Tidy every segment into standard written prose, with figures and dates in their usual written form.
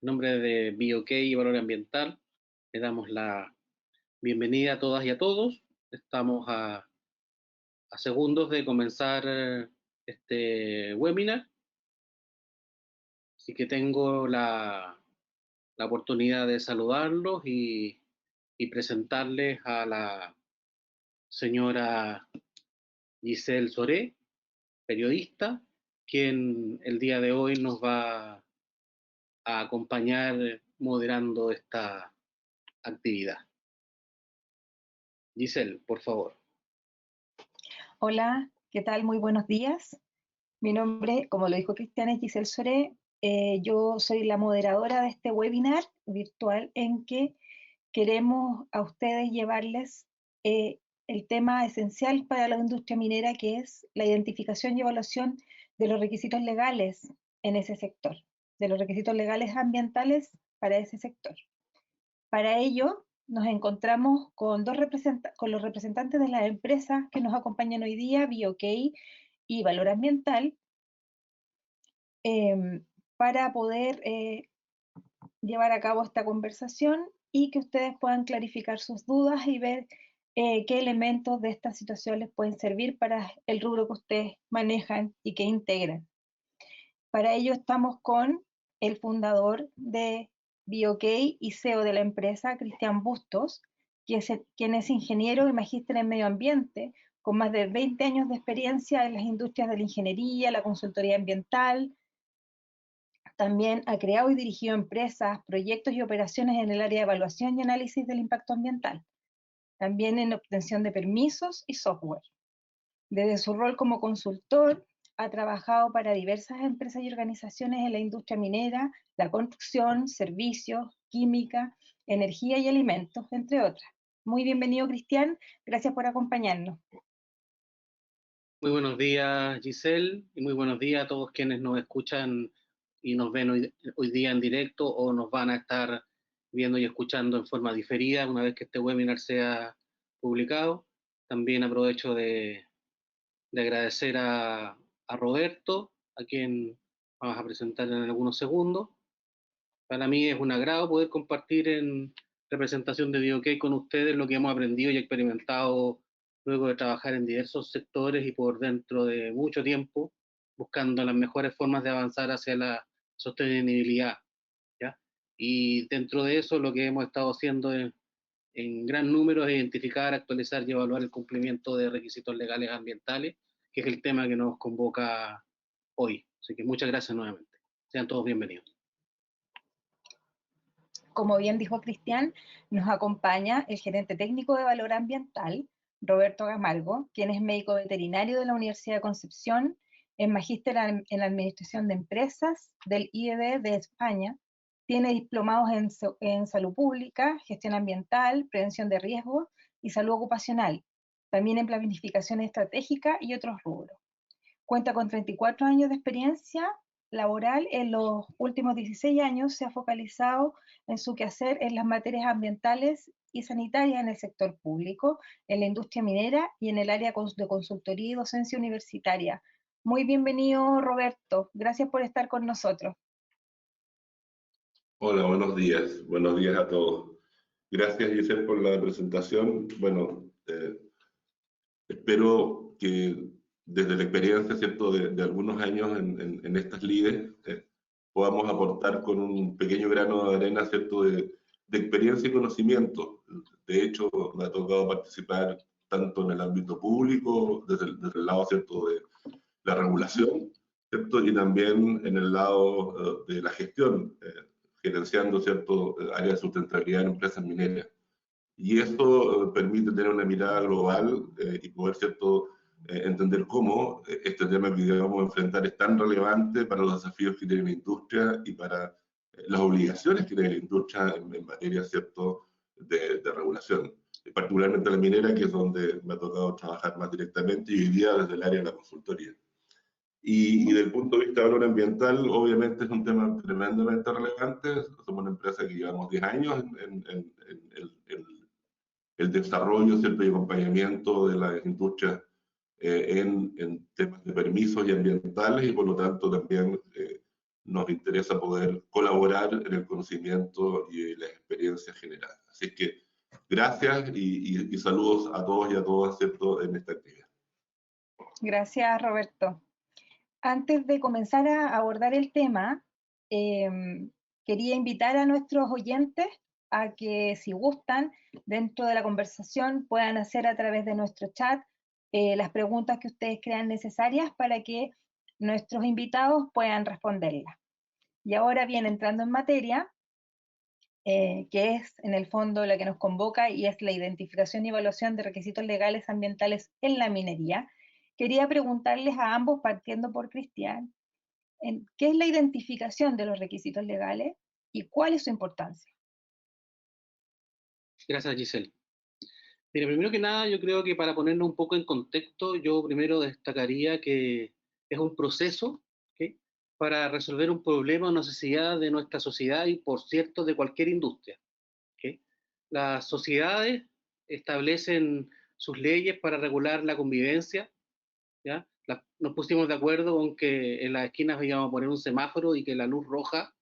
En nombre de BioK y Valor Ambiental, le damos la bienvenida a todas y a todos. Estamos a segundos de comenzar este webinar, así que tengo la oportunidad de saludarlos y presentarles a la señora Giselle Soré, periodista, quien el día de hoy nos va a acompañar moderando esta actividad. Giselle, por favor. Hola, ¿qué tal? Muy buenos días. Mi nombre, como lo dijo Cristian, es Giselle Soré. Yo soy la moderadora de este webinar virtual en que queremos a ustedes llevarles el tema esencial para la industria minera, que es la identificación y evaluación de los requisitos legales en ese sector, de los requisitos legales ambientales para ese sector. Para ello, nos encontramos con los representantes de las empresas que nos acompañan hoy día, BioK y Valor Ambiental, para poder llevar a cabo esta conversación y que ustedes puedan clarificar sus dudas y ver qué elementos de esta situación les pueden servir para el rubro que ustedes manejan y que integran. Para ello estamos con el fundador de BioK y CEO de la empresa, Cristian Bustos, quien es ingeniero y magíster en medio ambiente, con más de 20 años de experiencia en las industrias de la ingeniería, la consultoría ambiental. También ha creado y dirigido empresas, proyectos y operaciones en el área de evaluación y análisis del impacto ambiental, también en obtención de permisos y software. Desde su rol como consultor, ha trabajado para diversas empresas y organizaciones en la industria minera, la construcción, servicios, química, energía y alimentos, entre otras. Muy bienvenido, Cristian. Gracias por acompañarnos. Muy buenos días, Giselle, y muy buenos días a todos quienes nos escuchan y nos ven hoy día en directo o nos van a estar viendo y escuchando en forma diferida una vez que este webinar sea publicado. También aprovecho de agradecer a Roberto, a quien vamos a presentar en algunos segundos. Para mí es un agrado poder compartir en representación de BioK con ustedes lo que hemos aprendido y experimentado luego de trabajar en diversos sectores y por dentro de mucho tiempo, buscando las mejores formas de avanzar hacia la sostenibilidad, ¿ya? Y dentro de eso lo que hemos estado haciendo en gran número es identificar, actualizar y evaluar el cumplimiento de requisitos legales ambientales, que es el tema que nos convoca hoy. Así que muchas gracias nuevamente. Sean todos bienvenidos. Como bien dijo Cristian, nos acompaña el gerente técnico de Valor Ambiental, Roberto Gamalgo, quien es médico veterinario de la Universidad de Concepción, es magíster en la Administración de Empresas del IED de España, tiene diplomados en Salud Pública, Gestión Ambiental, Prevención de Riesgos y Salud Ocupacional, también en Planificación Estratégica y otros rubros. Cuenta con 34 años de experiencia laboral. En los últimos 16 años se ha focalizado en su quehacer en las materias ambientales y sanitarias en el sector público, en la industria minera y en el área de consultoría y docencia universitaria. Muy bienvenido, Roberto. Gracias por estar con nosotros. Hola, buenos días a todos. Gracias, Giselle, por la presentación. Bueno, espero que desde la experiencia, ¿cierto?, de algunos años en estas lides, podamos aportar con un pequeño grano de arena, ¿cierto?, de experiencia y conocimiento. De hecho, me ha tocado participar tanto en el ámbito público, desde el lado, ¿cierto?, de la regulación, ¿cierto?, y también en el lado de la gestión, gerenciando, ¿cierto?, áreas de sustentabilidad en empresas mineras. Y esto permite tener una mirada global y poder, ¿cierto?, entender cómo este tema que vamos a enfrentar es tan relevante para los desafíos que tiene la industria y para las obligaciones que tiene la industria en materia, ¿cierto?, de regulación. Particularmente la minera, que es donde me ha tocado trabajar más directamente y hoy día desde el área de la consultoría. Y desde el punto de vista de valor ambiental, obviamente es un tema tremendamente relevante. Somos una empresa que llevamos 10 años en el desarrollo, ¿cierto?, y acompañamiento de las industrias en temas de permisos y ambientales, y por lo tanto también nos interesa poder colaborar en el conocimiento y la experiencia general. Así que gracias y saludos a todos y a todas, ¿cierto?, en esta actividad. Gracias, Roberto. Antes de comenzar a abordar el tema, quería invitar a nuestros oyentes a que, si gustan, dentro de la conversación puedan hacer a través de nuestro chat las preguntas que ustedes crean necesarias para que nuestros invitados puedan responderlas. Y ahora bien, entrando en materia, que es en el fondo la que nos convoca y es la identificación y evaluación de requisitos legales ambientales en la minería, quería preguntarles a ambos, partiendo por Cristian, ¿qué es la identificación de los requisitos legales y cuál es su importancia? Gracias, Giselle. Mira, primero que nada, yo creo que para ponernos un poco en contexto, yo primero destacaría que es un proceso, ¿ok?, para resolver un problema o necesidad de nuestra sociedad y, por cierto, de cualquier industria, ¿ok? Las sociedades establecen sus leyes para regular la convivencia, ¿ya? Nos pusimos de acuerdo con que en las esquinas íbamos a poner un semáforo y que la luz roja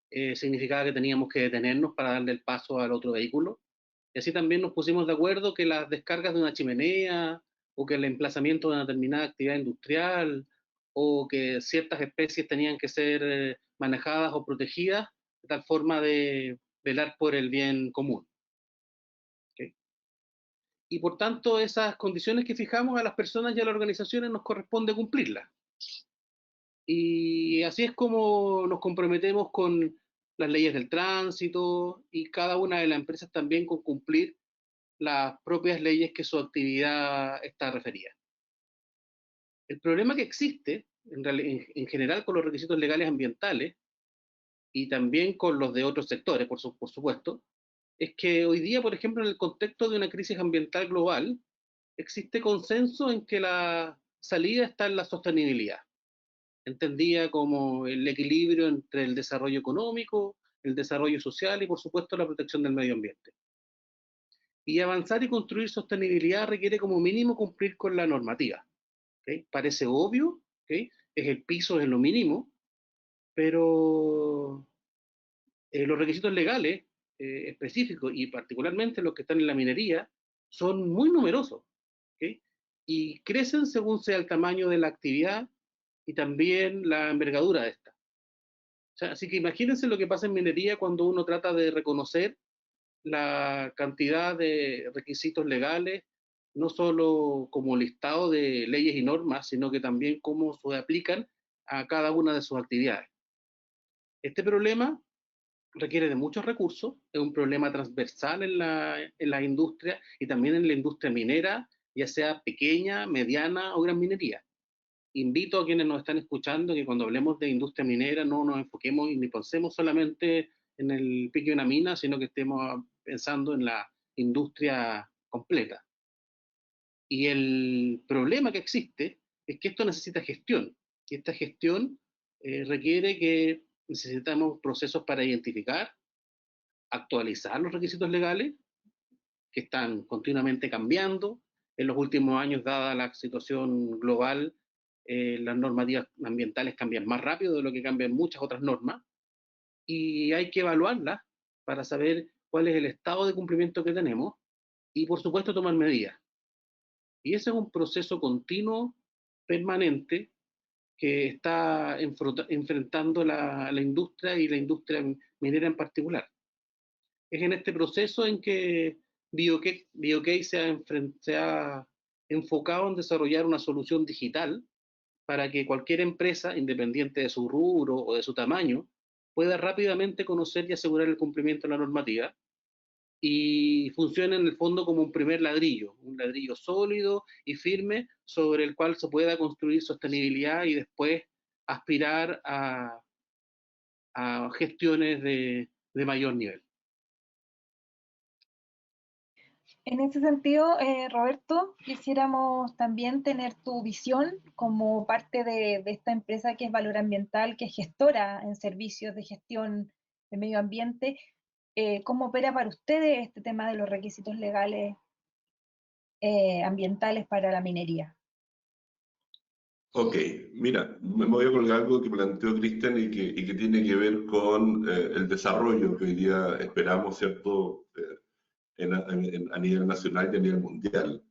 significaba que teníamos que detenernos para darle el paso al otro vehículo. Y así también nos pusimos de acuerdo que las descargas de una chimenea o que el emplazamiento de una determinada actividad industrial o que ciertas especies tenían que ser manejadas o protegidas de tal forma de velar por el bien común. ¿Okay? Y por tanto, esas condiciones que fijamos a las personas y a las organizaciones nos corresponde cumplirlas. Y así es como nos comprometemos con las leyes del tránsito y cada una de las empresas también con cumplir las propias leyes que su actividad está referida. El problema que existe en general con los requisitos legales ambientales y también con los de otros sectores, por supuesto, es que hoy día, por ejemplo, en el contexto de una crisis ambiental global, existe consenso en que la salida está en la sostenibilidad, entendida como el equilibrio entre el desarrollo económico, el desarrollo social y, por supuesto, la protección del medio ambiente. Y avanzar y construir sostenibilidad requiere como mínimo cumplir con la normativa. ¿Okay? Parece obvio, ¿okay? Es el piso, es lo mínimo, pero los requisitos legales específicos y particularmente los que están en la minería son muy numerosos, ¿okay? Y crecen según sea el tamaño de la actividad y también la envergadura de esta. O sea, así que imagínense lo que pasa en minería cuando uno trata de reconocer la cantidad de requisitos legales, no solo como listado de leyes y normas, sino que también cómo se aplican a cada una de sus actividades. Este problema requiere de muchos recursos, es un problema transversal en la industria y también en la industria minera, ya sea pequeña, mediana o gran minería. Invito a quienes nos están escuchando que cuando hablemos de industria minera no nos enfoquemos y ni pensemos solamente en el pico de una mina, sino que estemos pensando en la industria completa. Y el problema que existe es que esto necesita gestión, y esta gestión requiere que necesitamos procesos para identificar, actualizar los requisitos legales, que están continuamente cambiando. En los últimos años, dada la situación global, las normativas ambientales cambian más rápido de lo que cambian muchas otras normas, y hay que evaluarlas para saber cuál es el estado de cumplimiento que tenemos y, por supuesto, tomar medidas. Y ese es un proceso continuo, permanente, que está enfrentando la industria y la industria minera en particular. Es en este proceso en que BioK se ha enfocado en desarrollar una solución digital para que cualquier empresa, independiente de su rubro o de su tamaño, pueda rápidamente conocer y asegurar el cumplimiento de la normativa y funcione en el fondo como un primer ladrillo, un ladrillo sólido y firme sobre el cual se pueda construir sostenibilidad y después aspirar a gestiones de mayor nivel. En ese sentido, Roberto, quisiéramos también tener tu visión como parte de esta empresa que es Valor Ambiental, que es gestora en servicios de gestión de medio ambiente. ¿Cómo opera para ustedes este tema de los requisitos legales ambientales para la minería? Ok, mira, me voy a colgar algo que planteó Cristian y que tiene que ver con el desarrollo que hoy día esperamos, ¿cierto? A nivel nacional y a nivel mundial.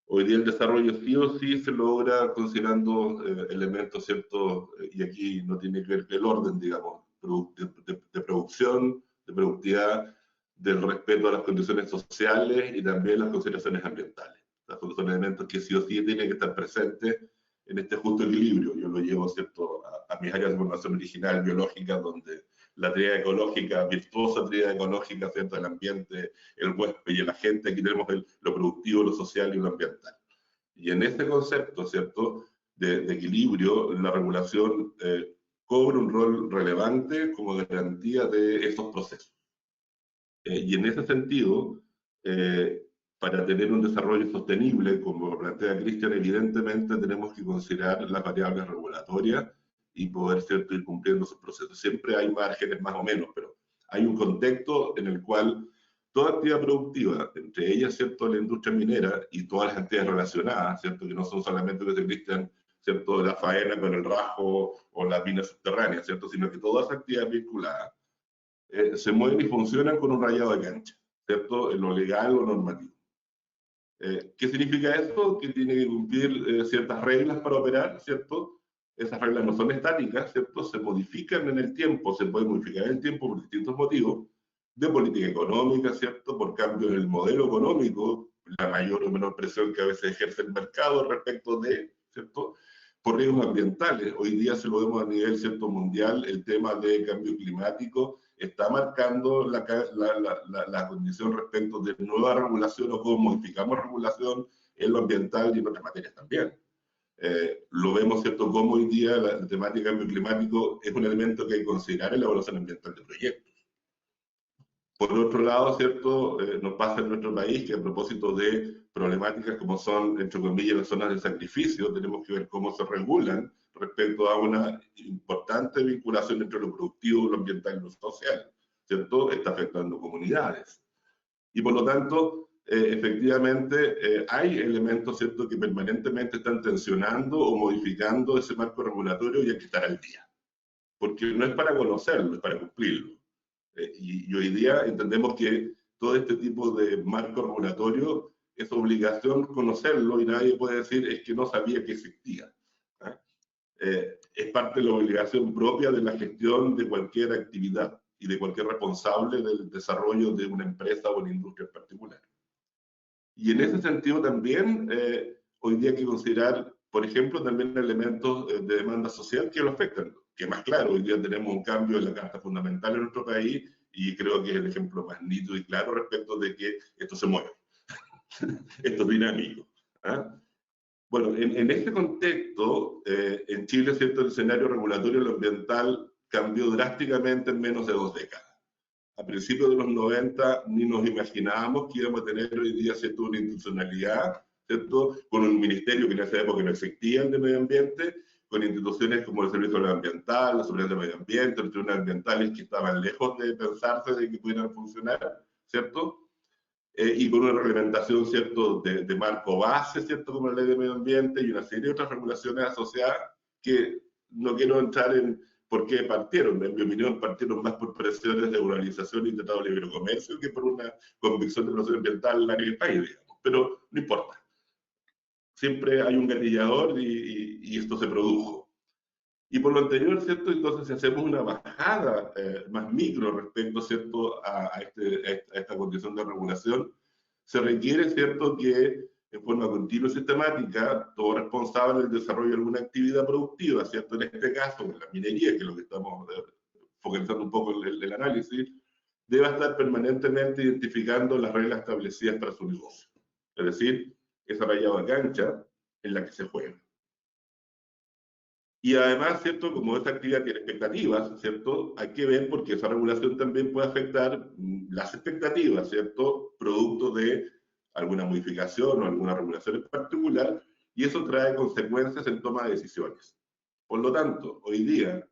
Hoy día el desarrollo sí o sí se logra considerando elementos, ¿cierto? Y aquí no tiene que ver el orden, digamos, de producción, de productividad, del respeto a las condiciones sociales y también las consideraciones ambientales. Son elementos que sí o sí tienen que estar presentes en este justo equilibrio. Yo lo llevo, ¿cierto?, a mis áreas de formación original biológica, donde la tríada ecológica, virtuosa tríada ecológica, ¿cierto?, del ambiente, el huésped y el agente. Aquí tenemos lo productivo, lo social y lo ambiental. Y en este concepto, ¿cierto?, de equilibrio, la regulación cobra un rol relevante como garantía de estos procesos. Y en ese sentido, para tener un desarrollo sostenible, como plantea Cristian, evidentemente tenemos que considerar las variables regulatorias y poder, ¿cierto?, ir cumpliendo esos procesos. Siempre hay márgenes más o menos, pero hay un contexto en el cual toda actividad productiva, entre ellas, ¿cierto?, la industria minera y todas las actividades relacionadas, ¿cierto?, que no son solamente lo que Cristian, ¿cierto?, la faena con el rajo o las minas subterráneas, ¿cierto?, sino que todas las actividades vinculadas se mueven y funcionan con un rayado de cancha, ¿cierto?, en lo legal o normativo. ¿Qué significa esto? Que tiene que cumplir ciertas reglas para operar, ¿cierto? Esas reglas no son estáticas, ¿cierto? Se modifican en el tiempo, se pueden modificar en el tiempo por distintos motivos, de política económica, ¿cierto? Por cambio en el modelo económico, la mayor o menor presión que a veces ejerce el mercado respecto de, ¿cierto?, por riesgos ambientales. Hoy día, se lo vemos a nivel, ¿cierto?, mundial, el tema de cambio climático está marcando la condición respecto de nueva regulación o cómo modificamos regulación en lo ambiental y en otras materias también. Lo vemos, ¿cierto?, como hoy día la temática del cambio climático es un elemento que hay que considerar en la evaluación ambiental de proyectos. Por otro lado, ¿cierto?, nos pasa en nuestro país que a propósito de problemáticas como son, entre comillas, las zonas de sacrificio, tenemos que ver cómo se regulan respecto a una importante vinculación entre lo productivo, lo ambiental y lo social, ¿cierto? Está afectando comunidades. Y por lo tanto, efectivamente, hay elementos, ¿cierto?, que permanentemente están tensionando o modificando ese marco regulatorio y hay que estar al día. Porque no es para conocerlo, es para cumplirlo. Y hoy día entendemos que todo este tipo de marco regulatorio es obligación conocerlo y nadie puede decir es que no sabía que existía. Es parte de la obligación propia de la gestión de cualquier actividad y de cualquier responsable del desarrollo de una empresa o una industria en particular. Y en ese sentido también, hoy día hay que considerar, por ejemplo, también elementos de demanda social que lo afectan. Que más claro, hoy día tenemos un cambio en la Carta Fundamental en nuestro país y creo que es el ejemplo más nítido y claro respecto de que esto se mueve, esto es dinámico. Bueno, en este contexto, en Chile, ¿cierto?, el escenario regulatorio y lo ambiental cambió drásticamente en menos de 2 décadas. A principios de los 90 ni nos imaginábamos que íbamos a tener hoy día, ¿cierto?, una institucionalidad, ¿cierto?, con un ministerio que en esa época no existía, el de medio ambiente, con instituciones como el Servicio Ambiental, la Seguridad del Medio Ambiente, los tribunales ambientales que estaban lejos de pensarse de que pudieran funcionar, ¿cierto? Y con una reglamentación, ¿cierto?, de marco base, ¿cierto?, como la Ley de Medio Ambiente y una serie de otras regulaciones asociadas que no quiero entrar en por qué partieron. En mi opinión, partieron más por presiones de globalización y tratado de libre comercio que por una convicción de protección ambiental a nivel país, digamos. Pero no importa. Siempre hay un gatillador y esto se produjo. Y por lo anterior, ¿cierto?, entonces si hacemos una bajada más micro respecto, ¿cierto?, a esta condición de regulación, se requiere, ¿cierto?, que en forma continua y sistemática, todo responsable del desarrollo de alguna actividad productiva, ¿cierto?, en este caso, en la minería, que es lo que estamos focalizando un poco el análisis, deba estar permanentemente identificando las reglas establecidas para su negocio. Es decir, esa rayada cancha en la que se juega. Y además, ¿cierto?, como esta actividad tiene expectativas, ¿cierto?, hay que ver porque esa regulación también puede afectar las expectativas, ¿cierto?, producto de alguna modificación o alguna regulación en particular, y eso trae consecuencias en toma de decisiones. Por lo tanto, hoy día,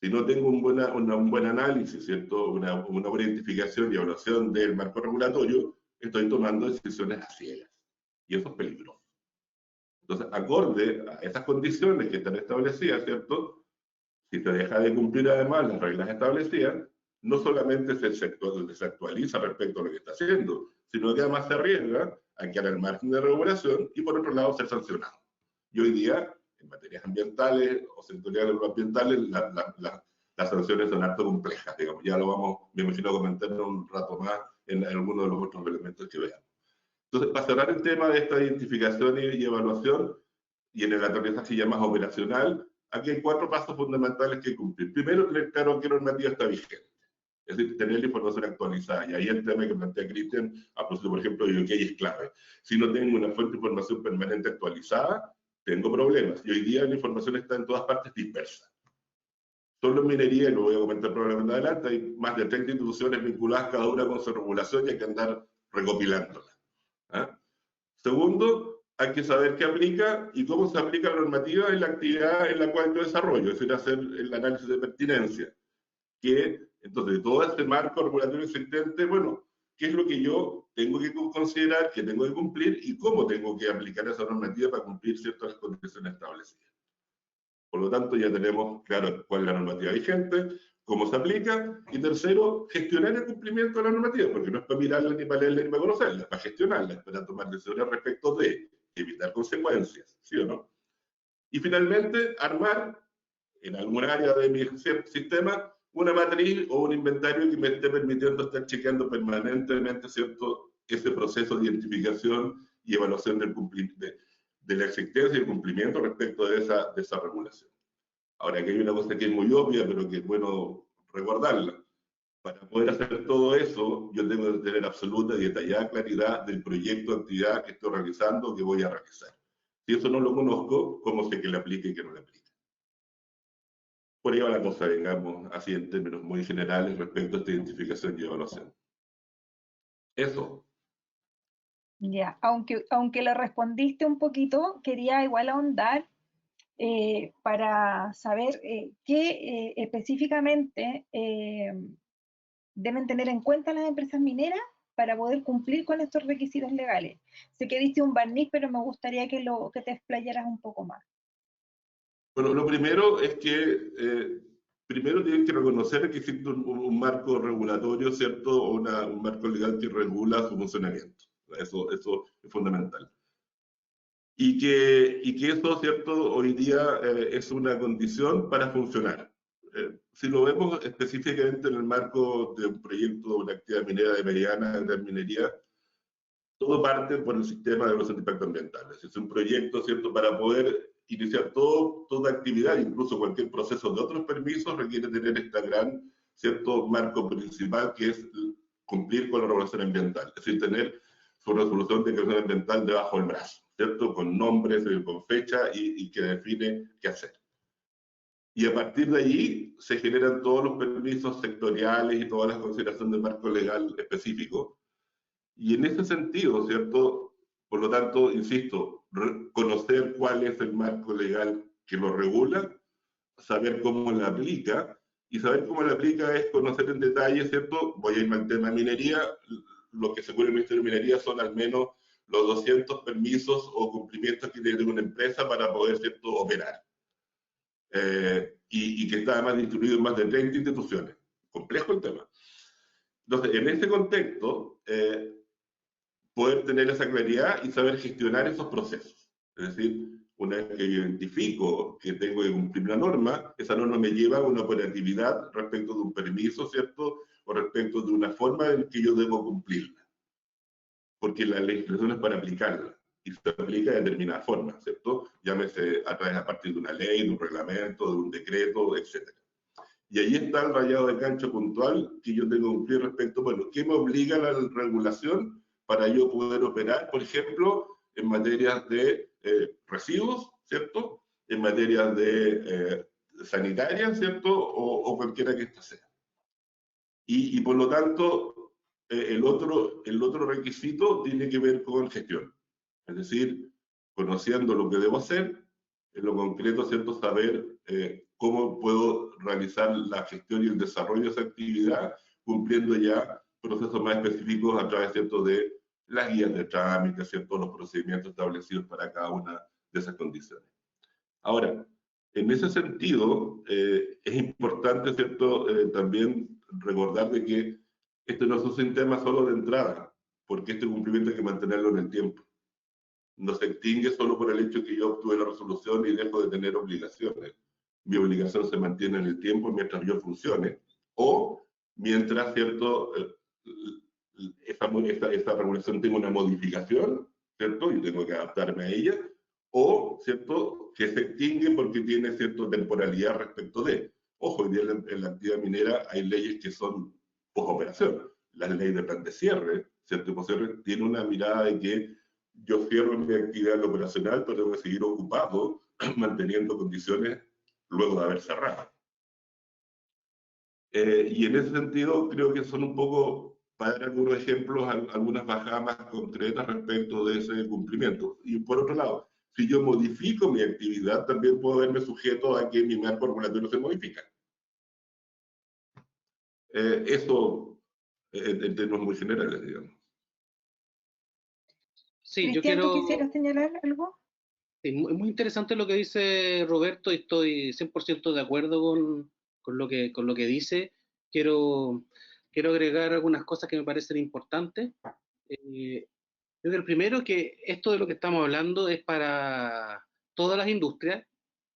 si no tengo un buen análisis, ¿cierto?, una buena identificación y evaluación del marco regulatorio, estoy tomando decisiones a ciegas, y eso es peligroso. Entonces, acorde a esas condiciones que están establecidas, ¿cierto? Si se deja de cumplir además las reglas establecidas, no solamente se desactualiza respecto a lo que está haciendo, sino que además se arriesga a quedar al margen de regulación y por otro lado ser sancionado. Y hoy día, en materias ambientales o sectoriales o ambientales, las sanciones son harto complejas, digamos. Ya lo vamos, me imagino, a comentar en un rato más en alguno de los otros elementos que veamos. Entonces, para cerrar el tema de esta identificación y evaluación, y en el aterrizaje ya más operacional, aquí hay 4 pasos fundamentales que cumplir. Primero, tener claro qué normativa está vigente. Es decir, tener la información actualizada. Y ahí el tema que plantea Cristian, a propósito, por ejemplo, de UK es clave. Si no tengo una fuente de información permanente actualizada, tengo problemas. Y hoy día la información está en todas partes dispersa. Solo en minería, y lo voy a comentar probablemente adelante, hay más de 30 instituciones vinculadas cada una con su regulación y hay que andar recopilándola. ¿Ah? Segundo, hay que saber qué aplica y cómo se aplica la normativa en la actividad en la cual yo desarrollo, es decir, hacer el análisis de pertinencia. Entonces, de todo este marco regulatorio existente, bueno, ¿qué es lo que yo tengo que considerar, que tengo que cumplir y cómo tengo que aplicar esa normativa para cumplir ciertas condiciones establecidas? Por lo tanto, ya tenemos claro cuál es la normativa vigente, cómo se aplica, y tercero, gestionar el cumplimiento de la normativa, porque no es para mirarla, ni para leerla, ni para conocerla, es para gestionarla, es para tomar decisiones respecto de evitar consecuencias, ¿sí o no? Y finalmente, armar en algún área de mi sistema una matriz o un inventario que me esté permitiendo estar chequeando permanentemente, ¿cierto?, ese proceso de identificación y evaluación de la existencia y el cumplimiento respecto de esa regulación. Ahora, aquí hay una cosa que es muy obvia, pero que es bueno recordarla. Para poder hacer todo eso, yo tengo que tener absoluta y detallada claridad del proyecto de actividad que estoy realizando o que voy a realizar. Si eso no lo conozco, ¿cómo sé que le aplique y que no le aplique? Por ahí va la cosa, digamos, así en términos muy generales respecto a esta identificación y evaluación. Eso. Ya, aunque le respondiste un poquito, quería igual ahondar para saber qué específicamente deben tener en cuenta las empresas mineras para poder cumplir con estos requisitos legales. Sé que diste un barniz, pero me gustaría que te explayaras un poco más. Bueno, lo primero es que primero tienen que reconocer que existe un marco regulatorio, ¿cierto? O un marco legal que regula su funcionamiento. Eso es fundamental. Y que eso, ¿cierto? Hoy día es una condición para funcionar. Si lo vemos específicamente en el marco de un proyecto de una actividad minera de mediana, gran minería, todo parte por el sistema de evaluación de impacto ambiental. Es un proyecto, ¿cierto? Para poder iniciar toda actividad, incluso cualquier proceso de otros permisos, requiere tener este gran, ¿cierto?, marco principal que es cumplir con la regulación ambiental. Es decir, tener su resolución de declaración ambiental debajo del brazo, ¿cierto?, con nombres, con fecha y que define qué hacer. Y a partir de allí se generan todos los permisos sectoriales y todas las consideraciones del marco legal específico. Y en ese sentido, ¿cierto? Por lo tanto, insisto, conocer cuál es el marco legal que lo regula, saber cómo lo aplica, y saber cómo lo aplica es conocer en detalle, ¿cierto? Voy a irme al tema de minería, lo que según el Ministerio de Minería son al menos los 200 permisos o cumplimientos que tiene una empresa para poder, ¿cierto?, operar. Y que está además distribuido en más de 30 instituciones. Complejo el tema. Entonces, en ese contexto, poder tener esa claridad y saber gestionar esos procesos. Es decir, una vez que yo identifico que tengo que cumplir una norma, esa norma me lleva a una operatividad respecto de un permiso, ¿cierto? O respecto de una forma en que yo debo cumplirla. Porque la legislación es para aplicarla y se aplica de determinada forma, ¿cierto? Llámese a partir de una ley, de un reglamento, de un decreto, etc. Y ahí está el rayado de cancha puntual que yo tengo que cumplir respecto, bueno, ¿qué me obliga la regulación para yo poder operar, por ejemplo, en materias de residuos, ¿cierto? En materias de sanitarias, ¿cierto? O cualquiera que ésta sea. Y por lo tanto, el otro requisito tiene que ver con gestión. Es decir, conociendo lo que debo hacer, en lo concreto, ¿cierto? Saber cómo puedo realizar la gestión y el desarrollo de esa actividad, cumpliendo ya procesos más específicos a través, ¿cierto?, de las guías de trámite, ¿cierto?, los procedimientos establecidos para cada una esas condiciones. Ahora, en ese sentido, es importante, ¿cierto?, también recordar de que este no es un sistema solo de entrada, porque este cumplimiento hay que mantenerlo en el tiempo. No se extingue solo por el hecho que yo obtuve la resolución y dejo de tener obligaciones. Mi obligación se mantiene en el tiempo mientras yo funcione, o mientras, ¿cierto?, esta regulación tenga una modificación, ¿cierto?, y tengo que adaptarme a ella, o, ¿cierto?, que se extingue porque tiene cierta temporalidad respecto de. Ojo, hoy día en la actividad minera hay leyes que son post-operación. La ley de plan de cierre, ¿cierto?, post-cierre, tiene una mirada de que yo cierro mi actividad operacional, pero tengo que seguir ocupado, manteniendo condiciones luego de haber cerrado. Y en ese sentido, creo que son un poco, para dar algunos ejemplos, algunas bajadas más concretas respecto de ese cumplimiento. Y por otro lado, si yo modifico mi actividad, también puedo verme sujeto a que mi marco regulatorio se modifica. Eso en términos muy generales, digamos. Sí, yo Cristian, ¿tú quiero... quisieras señalar algo? Es muy interesante lo que dice Roberto y estoy 100% de acuerdo con lo que dice. Quiero agregar algunas cosas que me parecen importantes. Yo creo que el primero que esto de lo que estamos hablando es para todas las industrias,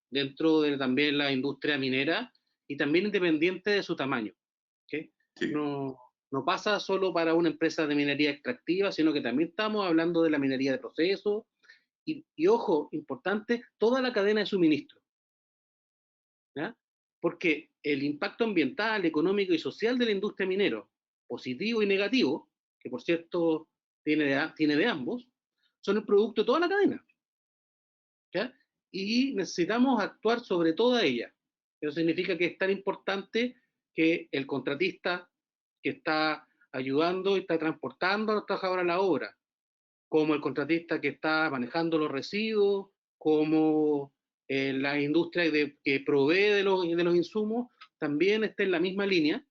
dentro de también la industria minera y también independiente de su tamaño. ¿Okay? Sí. No pasa solo para una empresa de minería extractiva, sino que también estamos hablando de la minería de proceso. Y ojo, importante, toda la cadena de suministro. ¿Ya? Porque el impacto ambiental, económico y social de la industria minera, positivo y negativo, que por cierto tiene de ambos, son el producto de toda la cadena. ¿Ya? Y necesitamos actuar sobre toda ella. Eso significa que es tan importante que el contratista que está ayudando y está transportando a los trabajadores a la obra, como el contratista que está manejando los residuos, como la industria que provee de los insumos, también está en la misma línea,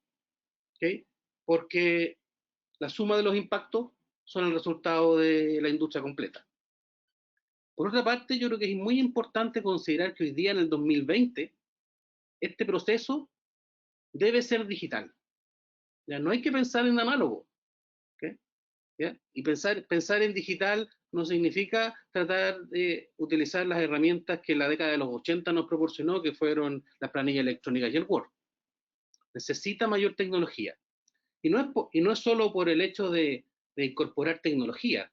¿okay? Porque la suma de los impactos son el resultado de la industria completa. Por otra parte, yo creo que es muy importante considerar que hoy día, en el 2020, este proceso debe ser digital. Ya no hay que pensar en análogo. ¿Okay? ¿Ya? Y pensar en digital no significa tratar de utilizar las herramientas que la década de los 80 nos proporcionó, que fueron las planillas electrónicas y el Word. Necesita mayor tecnología. Y no es solo por el hecho de incorporar tecnología,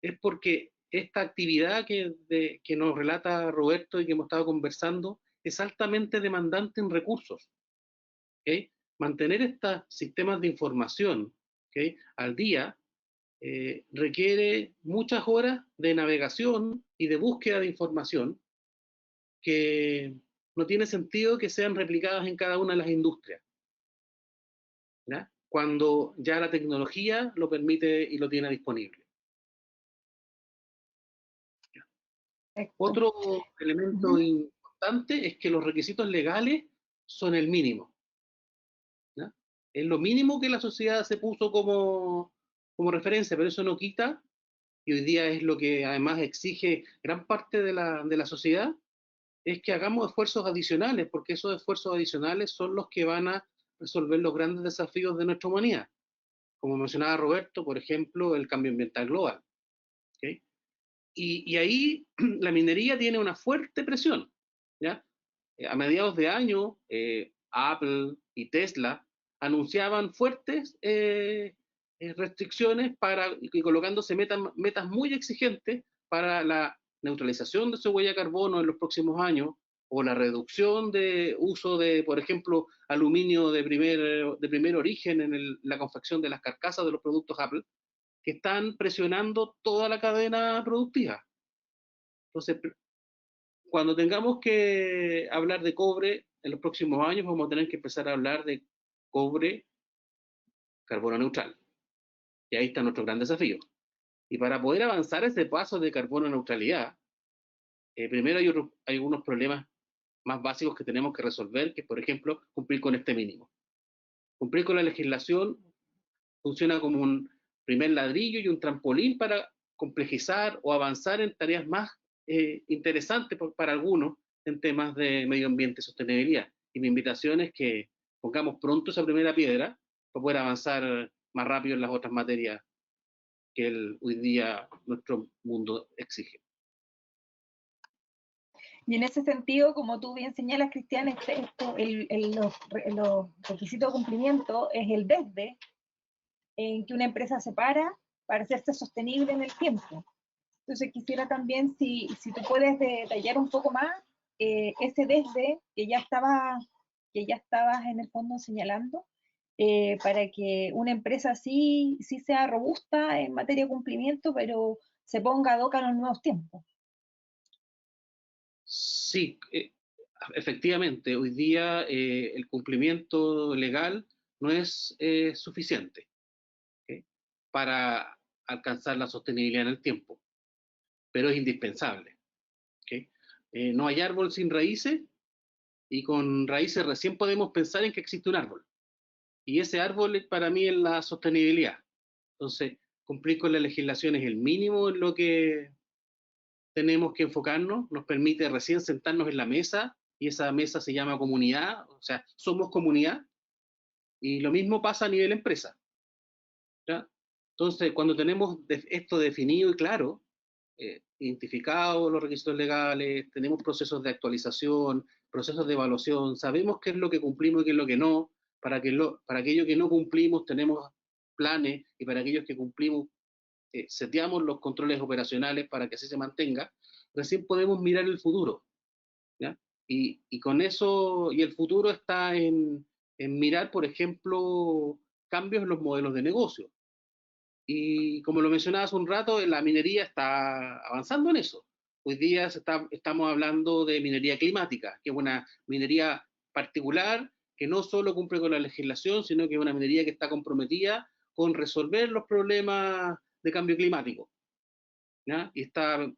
es porque esta actividad que nos relata Roberto y que hemos estado conversando es altamente demandante en recursos. ¿Okay? Mantener estos sistemas de información, ¿okay?, al día requiere muchas horas de navegación y de búsqueda de información que no tiene sentido que sean replicadas en cada una de las industrias, ¿ya? Cuando ya la tecnología lo permite y lo tiene disponible. Otro elemento importante es que los requisitos legales son el mínimo, ¿ya? Es lo mínimo que la sociedad se puso como referencia, pero eso no quita, y hoy día es lo que además exige gran parte de la sociedad, es que hagamos esfuerzos adicionales, porque esos esfuerzos adicionales son los que van a resolver los grandes desafíos de nuestra humanidad. Como mencionaba Roberto, por ejemplo, el cambio ambiental global. ¿Okay? Y ahí la minería tiene una fuerte presión, ¿ya? A mediados de año, Apple y Tesla anunciaban fuertes restricciones y colocándose metas muy exigentes para la neutralización de su huella de carbono en los próximos años, o la reducción de uso de, por ejemplo, aluminio de primer origen en la confección de las carcasas de los productos Apple, que están presionando toda la cadena productiva. Entonces, cuando tengamos que hablar de cobre en los próximos años, vamos a tener que empezar a hablar de cobre carbono neutral. Y ahí está nuestro gran desafío. Y para poder avanzar ese paso de carbono neutralidad, primero hay algunos problemas más básicos que tenemos que resolver, que es, por ejemplo, cumplir con este mínimo. Cumplir con la legislación funciona como un primer ladrillo y un trampolín para complejizar o avanzar en tareas más interesante para algunos en temas de medio ambiente y sostenibilidad. Y mi invitación es que pongamos pronto esa primera piedra para poder avanzar más rápido en las otras materias que hoy día nuestro mundo exige. Y en ese sentido, como tú bien señalas, Cristian, los requisitos de cumplimiento es el desde en que una empresa se para hacerse sostenible en el tiempo. Entonces quisiera también, si tú puedes detallar un poco más ese desde que ya estabas en el fondo señalando, para que una empresa sí sea robusta en materia de cumplimiento, pero se ponga ad hoc a los nuevos tiempos. Sí, efectivamente, hoy día el cumplimiento legal no es suficiente, ¿okay?, para alcanzar la sostenibilidad en el tiempo, pero es indispensable, ¿okay? No hay árbol sin raíces, y con raíces recién podemos pensar en que existe un árbol. Y ese árbol para mí es la sostenibilidad. Entonces, cumplir con la legislación es el mínimo en lo que tenemos que enfocarnos, nos permite recién sentarnos en la mesa, y esa mesa se llama comunidad, o sea, somos comunidad, y lo mismo pasa a nivel empresa, ¿ya? Entonces, cuando tenemos esto definido y claro, identificados los requisitos legales, tenemos procesos de actualización, procesos de evaluación, sabemos qué es lo que cumplimos y qué es lo que no, para aquello que no cumplimos tenemos planes, y para aquellos que cumplimos seteamos los controles operacionales para que así se mantenga, recién podemos mirar el futuro, ¿ya? Y con eso, y el futuro está en mirar, por ejemplo, cambios en los modelos de negocio. Y como lo mencionaba hace un rato, la minería está avanzando en eso. Hoy día estamos hablando de minería climática, que es una minería particular que no solo cumple con la legislación, sino que es una minería que está comprometida con resolver los problemas de cambio climático, ¿ya? Y está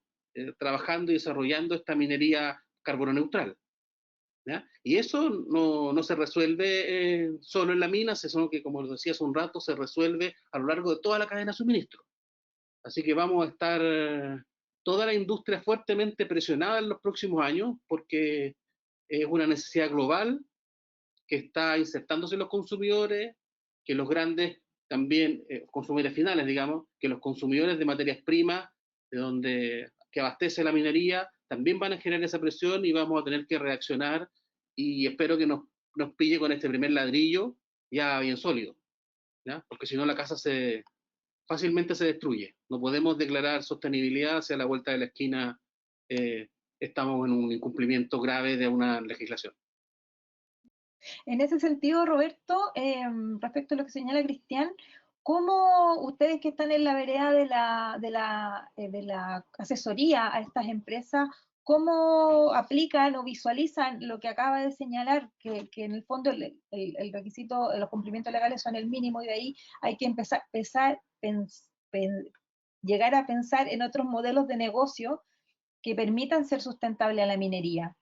trabajando y desarrollando esta minería carbono neutral, ¿ya? Y eso no se resuelve solo en la mina, sino que, como decía hace un rato, se resuelve a lo largo de toda la cadena de suministro. Así que vamos a estar toda la industria fuertemente presionada en los próximos años, porque es una necesidad global que está insertándose en los consumidores, que los grandes también, consumidores finales, digamos, que los consumidores de materias primas, que abastece la minería, también van a generar esa presión, y vamos a tener que reaccionar, y espero que nos pille con este primer ladrillo ya bien sólido, ¿ya? Porque si no la casa fácilmente se destruye. No podemos declarar sostenibilidad hacia la vuelta de la esquina, estamos en un incumplimiento grave de una legislación. En ese sentido, Roberto, respecto a lo que señala Cristian, ¿cómo ustedes que están en la vereda de la asesoría a estas empresas, cómo aplican o visualizan lo que acaba de señalar, que en el fondo el requisito, los cumplimientos legales son el mínimo, y de ahí hay que llegar a pensar en otros modelos de negocio que permitan ser sustentable a la minería?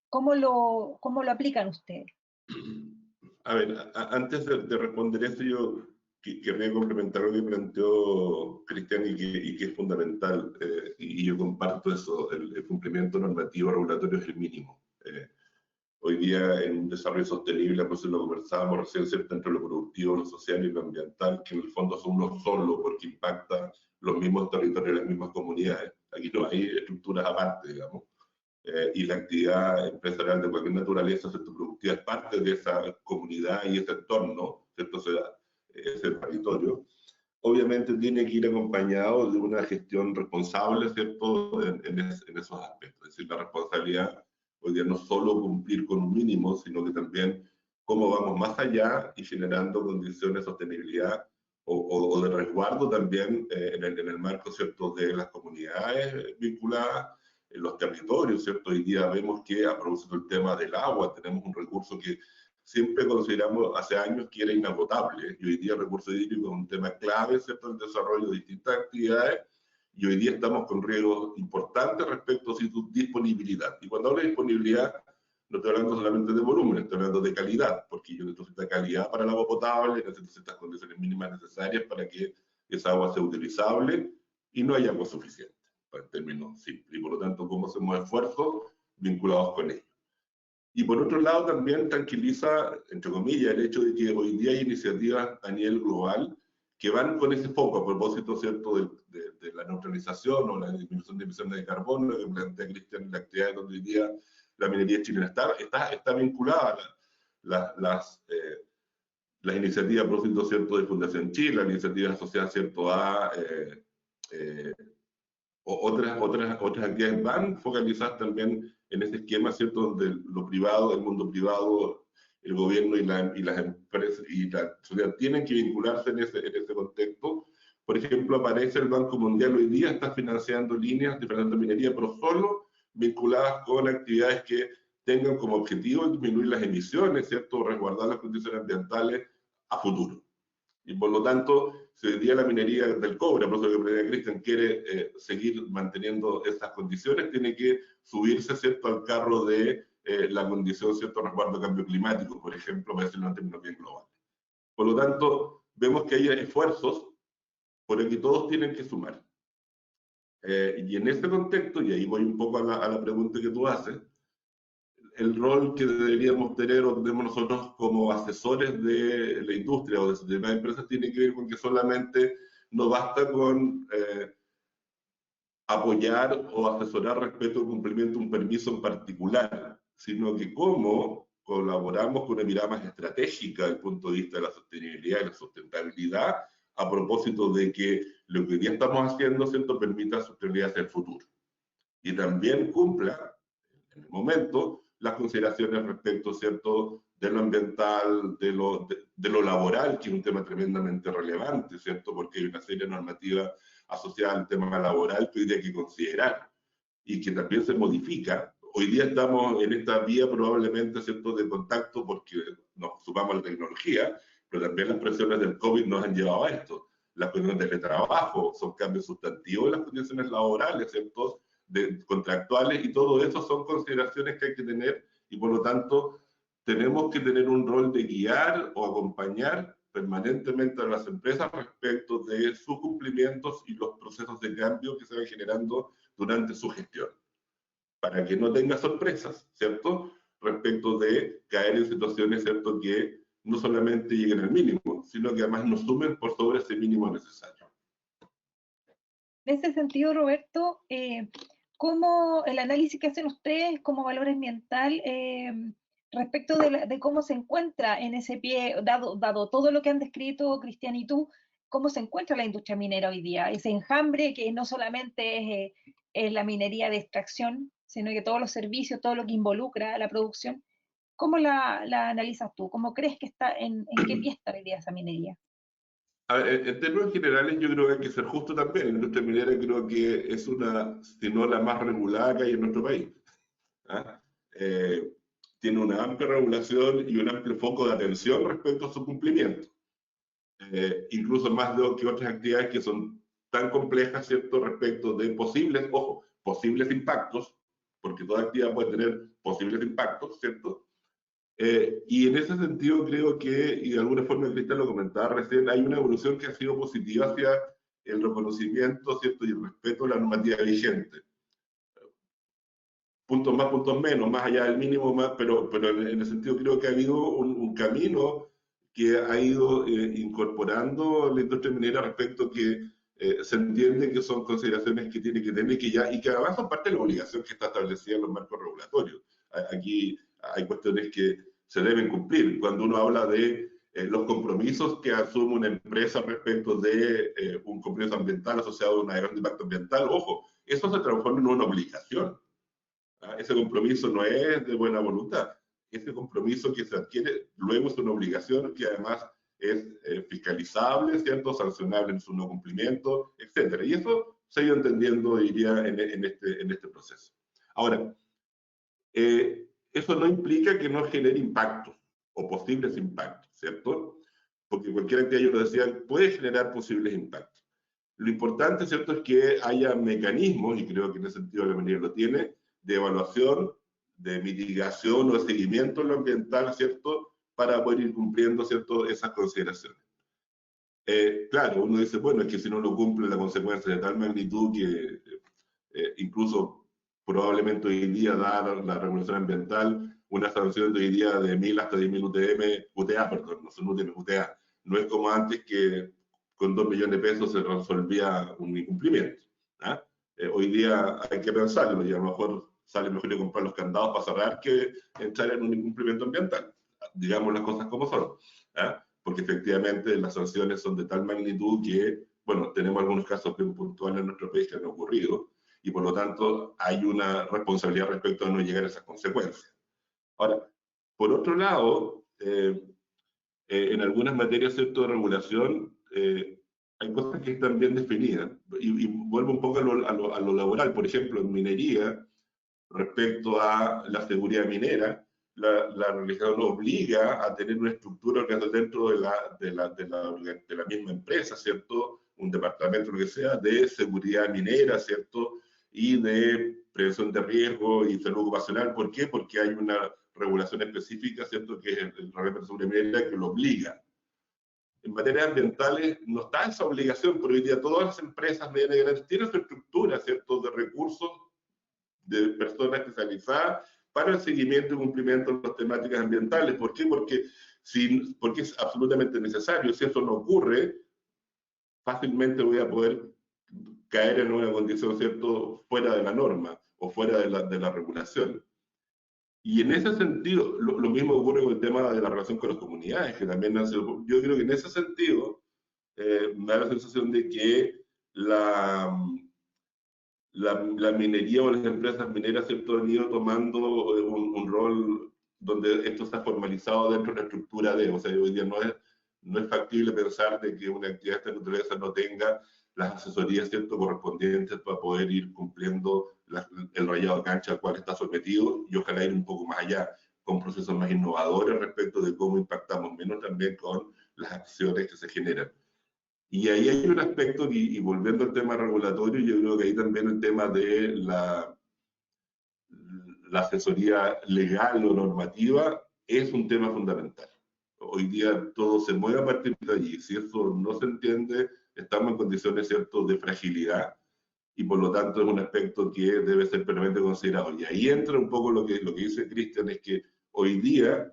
¿Cómo lo aplican ustedes? A ver, antes de responder eso, yo querría complementar lo que planteó Cristian, y que es fundamental, y yo comparto eso: el cumplimiento normativo regulatorio es el mínimo. Hoy día, en un desarrollo sostenible, pues lo conversábamos recién, ¿cierto?, entre lo productivo, lo social y lo ambiental, que en el fondo son uno solo, porque impacta los mismos territorios y las mismas comunidades. Aquí no hay estructuras aparte, digamos. Y la actividad empresarial de cualquier naturaleza, ¿cierto?, productiva, es parte de esa comunidad y ese entorno, ¿cierto?, ese territorio. Obviamente tiene que ir acompañado de una gestión responsable, ¿cierto?, en esos aspectos. Es decir, la responsabilidad hoy día no solo cumplir con un mínimo, sino que también cómo vamos más allá y generando condiciones de sostenibilidad o de resguardo también en el marco, ¿cierto?, de las comunidades vinculadas, en los territorios, ¿cierto? Hoy día vemos que, a propósito del tema del agua, tenemos un recurso que siempre consideramos hace años que era inagotable, y hoy día el recurso hídrico es un tema clave, ¿cierto?, en el desarrollo de distintas actividades, y hoy día estamos con riesgos importantes respecto a su disponibilidad. Y cuando hablo de disponibilidad, no estoy hablando solamente de volumen, estoy hablando de calidad, porque yo necesito calidad para el agua potable, necesito estas condiciones mínimas necesarias para que esa agua sea utilizable, y no hay agua suficiente. en términos simples, y por lo tanto cómo hacemos esfuerzos vinculados con ello. Y por otro lado también tranquiliza, entre comillas, el hecho de que hoy día hay iniciativas a nivel global que van con ese foco a propósito, ¿cierto?, de la neutralización o la disminución de emisiones de carbono, que plantea Cristian, la actividad donde hoy día la minería chilena está vinculada a las iniciativas a propósito, ¿cierto?, de Fundación Chile, las iniciativas asociadas, ¿cierto?, a otras actividades van focalizadas también en ese esquema, ¿cierto?, donde lo privado, el mundo privado, el gobierno y las empresas y la sociedad tienen que vincularse en ese contexto. Por ejemplo, aparece el Banco Mundial hoy día, está financiando líneas de financiamiento de minería, pero solo vinculadas con actividades que tengan como objetivo disminuir las emisiones, ¿cierto?, resguardar las condiciones ambientales a futuro. Y por lo tanto, si hoy día la minería del cobre, por eso que Cristian quiere seguir manteniendo estas condiciones, tiene que subirse, ¿cierto?, al carro de la condición, ¿cierto?, resguardo de cambio climático, por ejemplo, para decirlo en términos bien globales. Por lo tanto, vemos que hay esfuerzos por el que todos tienen que sumar. Y en este contexto, y ahí voy un poco a la pregunta que tú haces, el rol que deberíamos tener o tenemos nosotros como asesores de la industria o de las empresas tiene que ver con que solamente no basta con apoyar o asesorar respecto al cumplimiento de un permiso en particular, sino que cómo colaboramos con una mirada más estratégica desde el punto de vista de la sostenibilidad y la sustentabilidad, a propósito de que lo que hoy día estamos haciendo, ¿cierto?, permita sostenibilidad hacia el futuro. Y también cumpla, en el momento, las consideraciones respecto, ¿cierto?, de lo ambiental, de lo laboral, que es un tema tremendamente relevante, ¿cierto?, porque hay una serie de normativas asociadas al tema laboral que hoy día hay que considerar y que también se modifica. Hoy día estamos en esta vía probablemente, ¿cierto?, de contacto porque nos sumamos a la tecnología, pero también las presiones del COVID nos han llevado a esto. Las cuestiones de teletrabajo son cambios sustantivos en las condiciones laborales, ¿cierto?, contractuales, y todo eso son consideraciones que hay que tener, y por lo tanto tenemos que tener un rol de guiar o acompañar permanentemente a las empresas respecto de sus cumplimientos y los procesos de cambio que se van generando durante su gestión, para que no tenga sorpresas, ¿cierto?, respecto de caer en situaciones, ¿cierto?, que no solamente lleguen al mínimo, sino que además nos sumen por sobre ese mínimo necesario. En ese sentido, Roberto, ¿cómo el análisis que hacen ustedes como valor ambiental respecto de cómo se encuentra en ese pie, dado todo lo que han descrito Cristian y tú, cómo se encuentra la industria minera hoy día? Ese enjambre que no solamente es la minería de extracción, sino que todos los servicios, todo lo que involucra a la producción. ¿Cómo la analizas tú? ¿Cómo crees que está, en qué pie está hoy día esa minería? A ver, en términos generales, yo creo que hay que ser justo también. La industria minera creo que es una, si no la más regulada que hay en nuestro país. ¿Ah? Tiene una amplia regulación y un amplio foco de atención respecto a su cumplimiento. Incluso más que otras actividades que son tan complejas, ¿cierto?, respecto de posibles, ojo, posibles impactos, porque toda actividad puede tener posibles impactos, ¿cierto? Y en ese sentido creo que, y de alguna forma Cristian lo comentaba recién, hay una evolución que ha sido positiva hacia el reconocimiento, ¿cierto?, y el respeto a la normativa vigente. Puntos más, puntos menos, más allá del mínimo, más, pero en el sentido creo que ha habido un camino que ha ido incorporando la industria minera respecto que se entiende que son consideraciones que tiene que tener y que además son parte de la obligación que está establecida en los marcos regulatorios. Aquí hay cuestiones que se deben cumplir. Cuando uno habla de los compromisos que asume una empresa respecto de un compromiso ambiental asociado a un gran impacto ambiental, ojo, eso se transforma en una obligación. Ese compromiso no es de buena voluntad. Ese compromiso que se adquiere luego es una obligación que además es fiscalizable, ¿cierto?, sancionable en su no cumplimiento, etc. Y eso se ha ido entendiendo, diría, en este proceso. Ahora, eso no implica que no genere impactos o posibles impactos, ¿cierto? Porque cualquier actividad, yo lo decía, puede generar posibles impactos. Lo importante, ¿cierto?, es que haya mecanismos, y creo que en ese sentido la minería lo tiene, de evaluación, de mitigación o de seguimiento en lo ambiental, ¿cierto?, para poder ir cumpliendo, ¿cierto?, esas consideraciones. Claro, uno dice, bueno, es que si no lo cumple la consecuencia de tal magnitud que incluso probablemente hoy día dar la regulación ambiental una sanción de hoy día de 1000 hasta 10.000 UTA, perdón, no son UTM, UTA. No es como antes que con 2 millones de pesos se resolvía un incumplimiento. ¿Ah? Hoy día hay que pensarlo, y a lo mejor sale mejor comprar los candados para cerrar que entrar en un incumplimiento ambiental. Digamos las cosas como son. ¿Ah? Porque efectivamente las sanciones son de tal magnitud que, bueno, tenemos algunos casos bien puntuales en nuestro país que han ocurrido, y por lo tanto hay una responsabilidad respecto a no llegar a esas consecuencias. Ahora, por otro lado, en algunas materias, ¿cierto?, de regulación, hay cosas que están bien definidas. Y vuelvo un poco a lo laboral. Por ejemplo, en minería, respecto a la seguridad minera, la legislación obliga a tener una estructura que dentro de la misma empresa, ¿cierto? Un departamento, lo que sea, de seguridad minera, ¿cierto? Y de prevención de riesgo y salud ocupacional. ¿Por qué? Porque hay una regulación específica, ¿cierto? Que es el reglamento de seguridad minera que lo obliga. En materias ambientales no está esa obligación, pero hoy día todas las empresas medianas y grandes tienen su estructura, ¿cierto?, de recursos de personas especializadas para el seguimiento y cumplimiento de las temáticas ambientales. ¿Por qué? Porque es absolutamente necesario. Si eso no ocurre, fácilmente voy a poder caer en una condición, ¿cierto?, fuera de la norma o fuera de la regulación. Y en ese sentido, lo mismo ocurre con el tema de la relación con las comunidades, que también yo creo que en ese sentido me da la sensación de que la minería o las empresas mineras, ¿cierto?, han ido tomando un rol donde esto está formalizado dentro de la estructura o sea, hoy día no es factible pensar de que una actividad de esta naturaleza no tenga las asesorías, ¿cierto?, correspondientes para poder ir cumpliendo el rayado de cancha al cual está sometido, y ojalá ir un poco más allá, con procesos más innovadores respecto de cómo impactamos menos también con las acciones que se generan. Y ahí hay un aspecto, y volviendo al tema regulatorio, yo creo que ahí también el tema de la asesoría legal o normativa es un tema fundamental. Hoy día todo se mueve a partir de allí. Si eso no se entiende, estamos en condiciones, ¿cierto?, de fragilidad, y por lo tanto es un aspecto que debe ser plenamente considerado. Y ahí entra un poco lo que dice Cristian, es que hoy día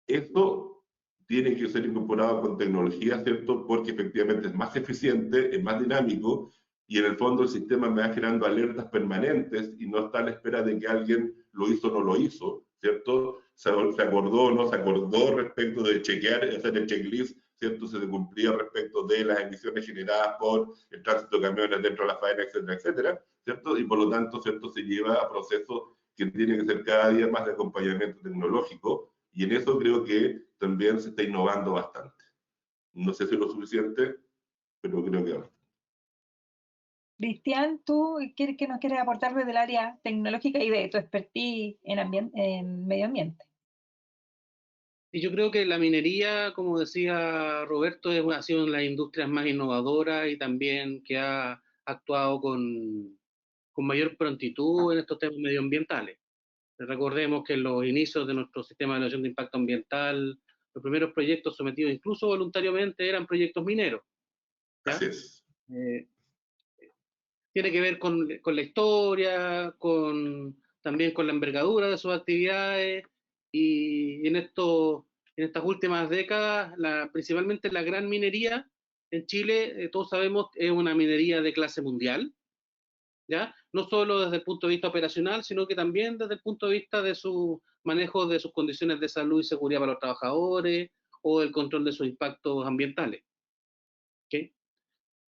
esto tiene que ser incorporado con tecnología, ¿cierto? Porque efectivamente es más eficiente, es más dinámico, y en el fondo el sistema me va generando alertas permanentes y no está a la espera de que alguien lo hizo o no lo hizo, ¿cierto? Se acordó o no se acordó respecto de chequear, hacer el checklist, ¿cierto? Se cumplía respecto de las emisiones generadas por el tránsito de camiones dentro de la faena, etcétera, etcétera, ¿cierto? Y por lo tanto, ¿cierto?, se lleva a procesos que tienen que ser cada día más de acompañamiento tecnológico, y en eso creo que también se está innovando bastante. No sé si es lo suficiente, pero creo que bastante. Cristian, ¿tú qué nos quieres aportar desde el área tecnológica y de tu expertise en medio ambiente? Y yo creo que la minería, como decía Roberto, ha sido una de las industrias más innovadoras y también que ha actuado con mayor prontitud en estos temas medioambientales. Recordemos que en los inicios de nuestro sistema de evaluación de impacto ambiental, los primeros proyectos sometidos incluso voluntariamente eran proyectos mineros. ¿Ya? Así es. Tiene que ver con la historia, también con la envergadura de sus actividades, y en estas últimas décadas, principalmente la gran minería en Chile, todos sabemos, es una minería de clase mundial, ¿ya? No solo desde el punto de vista operacional, sino que también desde el punto de vista de su manejo de sus condiciones de salud y seguridad para los trabajadores, o el control de sus impactos ambientales. ¿Okay?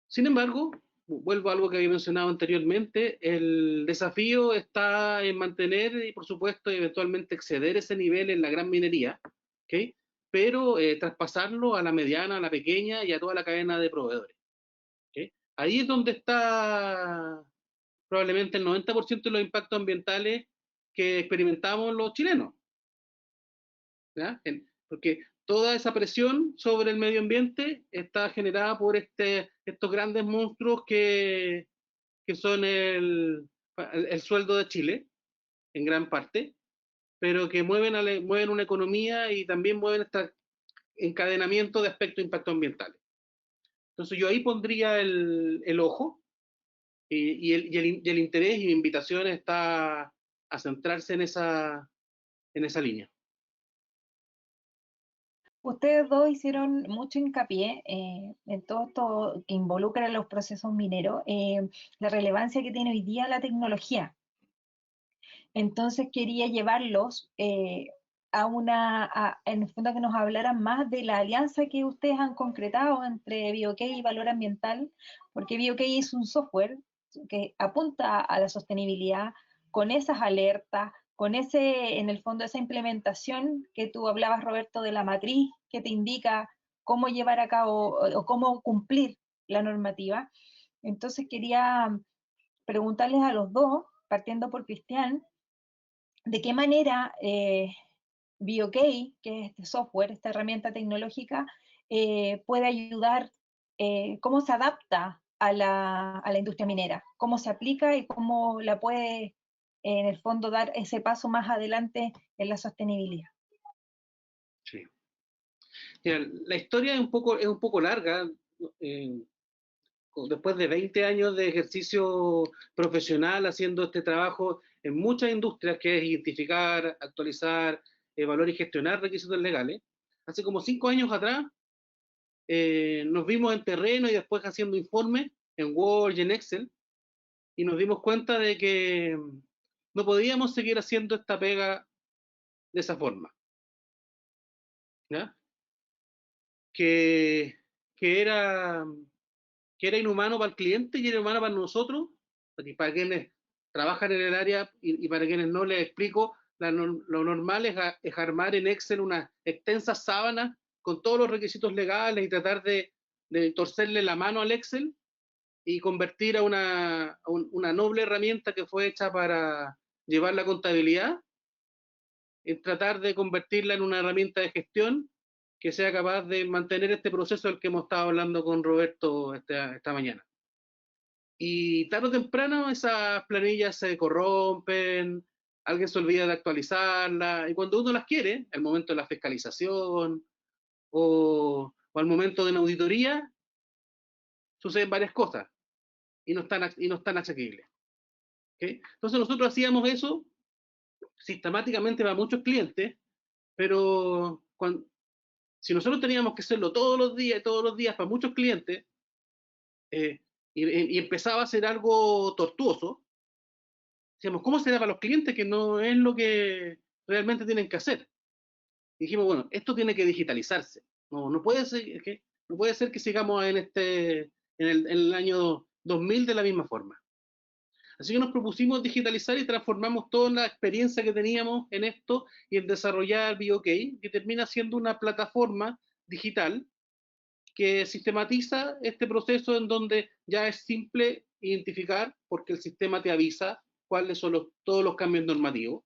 Sin embargo, vuelvo a algo que había mencionado anteriormente, el desafío está en mantener y, por supuesto, eventualmente exceder ese nivel en la gran minería, ¿okay? Pero traspasarlo a la mediana, a la pequeña y a toda la cadena de proveedores. ¿Okay? Ahí es donde está probablemente el 90% de los impactos ambientales que experimentamos los chilenos, ¿ya? Porque toda esa presión sobre el medio ambiente está generada por estos grandes monstruos que son el sueldo de Chile, en gran parte, pero que mueven una economía y también mueven este encadenamiento de aspectos de impacto ambientales. Entonces yo ahí pondría el ojo, y el interés y mi invitación está a centrarse en esa línea. Ustedes dos hicieron mucho hincapié en todo esto que involucra los procesos mineros, la relevancia que tiene hoy día la tecnología. Entonces quería llevarlos en el fondo, a que nos hablaran más de la alianza que ustedes han concretado entre BioK y Valor Ambiental, porque BioK es un software que apunta a la sostenibilidad con esas alertas, con en el fondo, esa implementación que tú hablabas, Roberto, de la matriz que te indica cómo llevar a cabo o cómo cumplir la normativa. Entonces quería preguntarles a los dos, partiendo por Cristian, de qué manera BioK, que es este software, esta herramienta tecnológica, puede ayudar, cómo se adapta a la industria minera, cómo se aplica y cómo la puede, en el fondo, dar ese paso más adelante en la sostenibilidad. Sí. Mira, la historia es un poco larga. Después de 20 años de ejercicio profesional haciendo este trabajo en muchas industrias, que es identificar, actualizar, evaluar y gestionar requisitos legales, hace como 5 años atrás nos vimos en terreno y después haciendo informes en Word y en Excel, y nos dimos cuenta de que no podíamos seguir haciendo esta pega de esa forma, ¿ya? Que, que era que era inhumano para el cliente y era inhumano para nosotros, para quienes trabajan en el área y para quienes no les explico, lo normal es armar en Excel una extensa sábana con todos los requisitos legales y tratar de torcerle la mano al Excel y convertir a una noble herramienta que fue hecha para llevar la contabilidad, en tratar de convertirla en una herramienta de gestión que sea capaz de mantener este proceso del que hemos estado hablando con Roberto esta mañana. Y tarde o temprano esas planillas se corrompen, alguien se olvida de actualizarlas, y cuando uno las quiere, al momento de la fiscalización o al momento de una auditoría, suceden varias cosas y no están asequibles. ¿Okay? Entonces nosotros hacíamos eso sistemáticamente para muchos clientes, pero si nosotros teníamos que hacerlo todos los días para muchos clientes, y empezaba a ser algo tortuoso, decíamos, ¿cómo será para los clientes que no es lo que realmente tienen que hacer? Y dijimos, bueno, esto tiene que digitalizarse. No puede ser que sigamos en el año 2000 de la misma forma. Así que nos propusimos digitalizar y transformamos toda la experiencia que teníamos en esto y en desarrollar BioK, que termina siendo una plataforma digital que sistematiza este proceso, en donde ya es simple identificar, porque el sistema te avisa cuáles son todos los cambios normativos.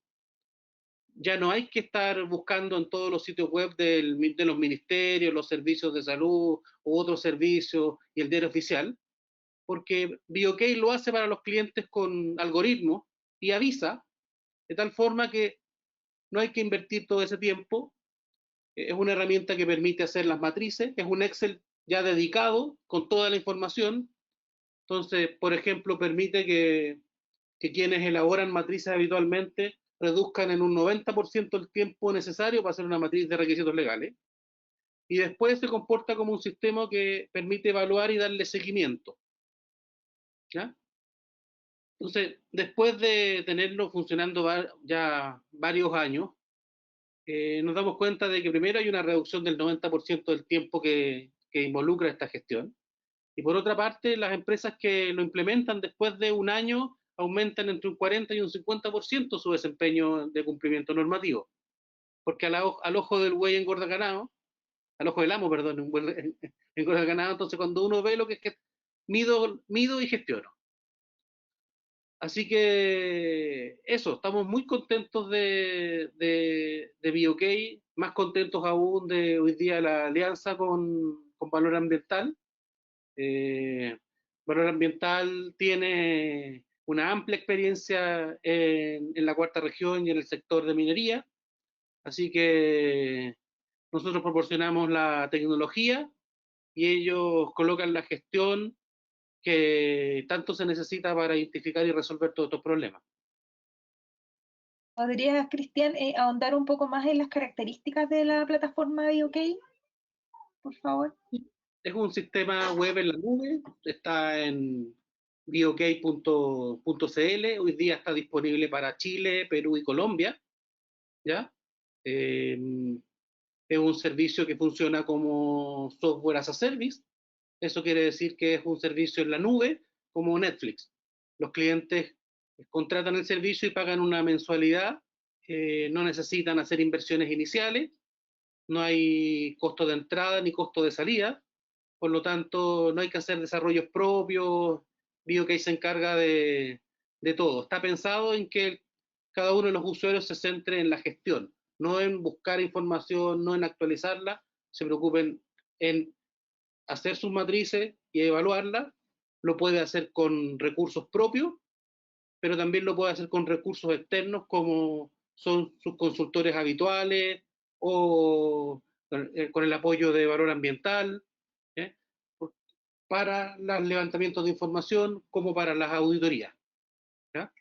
Ya no hay que estar buscando en todos los sitios web de los ministerios, los servicios de salud u otros servicios y el diario oficial, porque BioK lo hace para los clientes con algoritmos y avisa, de tal forma que no hay que invertir todo ese tiempo. Es una herramienta que permite hacer las matrices, es un Excel ya dedicado con toda la información. Entonces, por ejemplo, permite que quienes elaboran matrices habitualmente reduzcan en un 90% el tiempo necesario para hacer una matriz de requisitos legales. Y después se comporta como un sistema que permite evaluar y darle seguimiento. ¿Ya? Entonces, después de tenerlo funcionando ya varios años, nos damos cuenta de que primero hay una reducción del 90% del tiempo que involucra esta gestión. Y por otra parte, las empresas que lo implementan después de un año aumentan entre un 40 y un 50% su desempeño de cumplimiento normativo. Porque al ojo del buey engorda ganado, al ojo del amo, perdón, engorda ganado. Entonces, cuando uno ve lo que es que mido y gestiono. Así que eso, estamos muy contentos de BioK, más contentos aún de hoy día la alianza con Valor Ambiental. Valor Ambiental tiene una amplia experiencia en la cuarta región y en el sector de minería, así que nosotros proporcionamos la tecnología y ellos colocan la gestión que tanto se necesita para identificar y resolver todos estos problemas. ¿Podrías, Cristian, ahondar un poco más en las características de la plataforma BioK, por favor? Es un sistema web en la nube, está en biok.cl, hoy día está disponible para Chile, Perú y Colombia, ¿ya? Es un servicio que funciona como software as a service. Eso quiere decir que es un servicio en la nube, como Netflix. Los clientes contratan el servicio y pagan una mensualidad, no necesitan hacer inversiones iniciales, no hay costo de entrada ni costo de salida, por lo tanto no hay que hacer desarrollos propios, BioK se encarga de todo. Está pensado en que cada uno de los usuarios se centre en la gestión, no en buscar información, no en actualizarla, se preocupen en hacer sus matrices y evaluarlas. Lo puede hacer con recursos propios, pero también lo puede hacer con recursos externos como son sus consultores habituales o con el apoyo de valor ambiental, ¿eh? Para los levantamientos de información como para las auditorías. ¿Ya?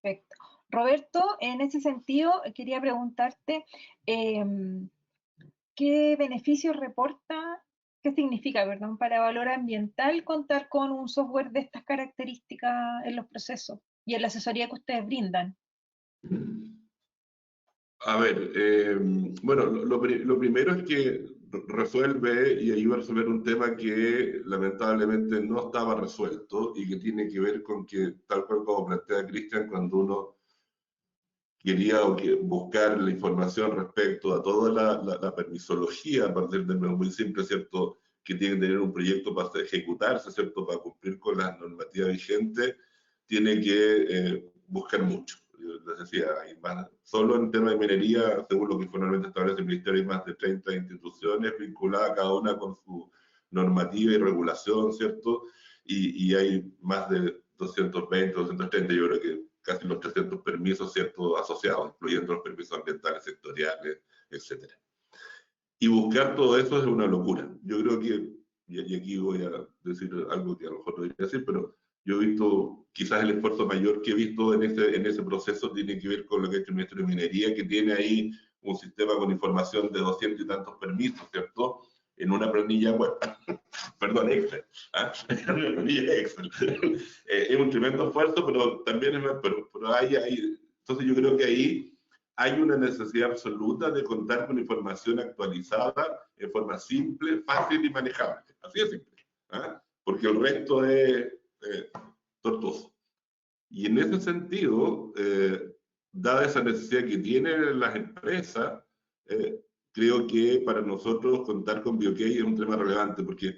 Perfecto. Roberto, en ese sentido, quería preguntarte, ¿qué beneficios reporta, qué significa, perdón, para valor ambiental contar con un software de estas características en los procesos y en la asesoría que ustedes brindan? A ver, bueno, lo primero es que resuelve y ayuda a resolver un tema que lamentablemente no estaba resuelto y que tiene que ver con que, tal cual como plantea Cristian, cuando uno quería buscar la información respecto a toda la permisología, a partir de algo muy simple, ¿cierto?, que tiene que tener un proyecto para ejecutarse, ¿cierto?, para cumplir con la normativa vigente, tiene que buscar mucho. Les decía, hay más, solo en tema de minería, según lo que formalmente establece el Ministerio, hay más de 30 instituciones vinculadas cada una con su normativa y regulación, ¿cierto? Y hay más de 220, 230, yo creo que casi los 300 permisos, ¿cierto?, asociados, incluyendo los permisos ambientales, sectoriales, etc. Y buscar todo eso es una locura. Yo creo que, y aquí voy a decir algo que a lo mejor no debería decir, pero yo he visto, quizás el esfuerzo mayor que he visto en ese proceso tiene que ver con lo que ha hecho el Ministerio de Minería, que tiene ahí un sistema con información de 200 y tantos permisos, ¿cierto?, en una planilla web. Perdón, Excel. ¿Ah? Una planilla Excel. Es un tremendo esfuerzo, pero también es, pero hay, entonces yo creo que ahí hay una necesidad absoluta de contar con información actualizada en forma simple, fácil y manejable. Así de simple. ¿Ah? Porque el resto es tortuoso. Y en ese sentido, dada esa necesidad que tienen las empresas, creo que para nosotros contar con BioK es un tema relevante porque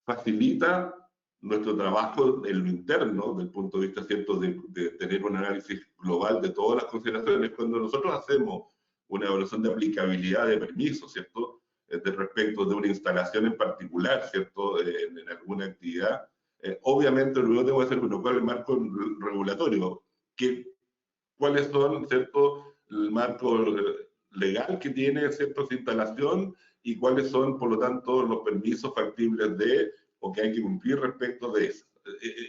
facilita nuestro trabajo en lo interno, desde el punto de vista, ¿cierto?, de tener un análisis global de todas las consideraciones. Cuando nosotros hacemos una evaluación de aplicabilidad de permisos, ¿cierto?, de respecto de una instalación en particular, ¿cierto?, en alguna actividad, obviamente luego tengo que hacer, bueno, ¿cuál es el marco regulatorio? ¿Cuáles son, ¿cierto?, el marco legal que tiene, ¿cierto?, esa instalación y cuáles son, por lo tanto, los permisos factibles de o que hay que cumplir respecto de eso.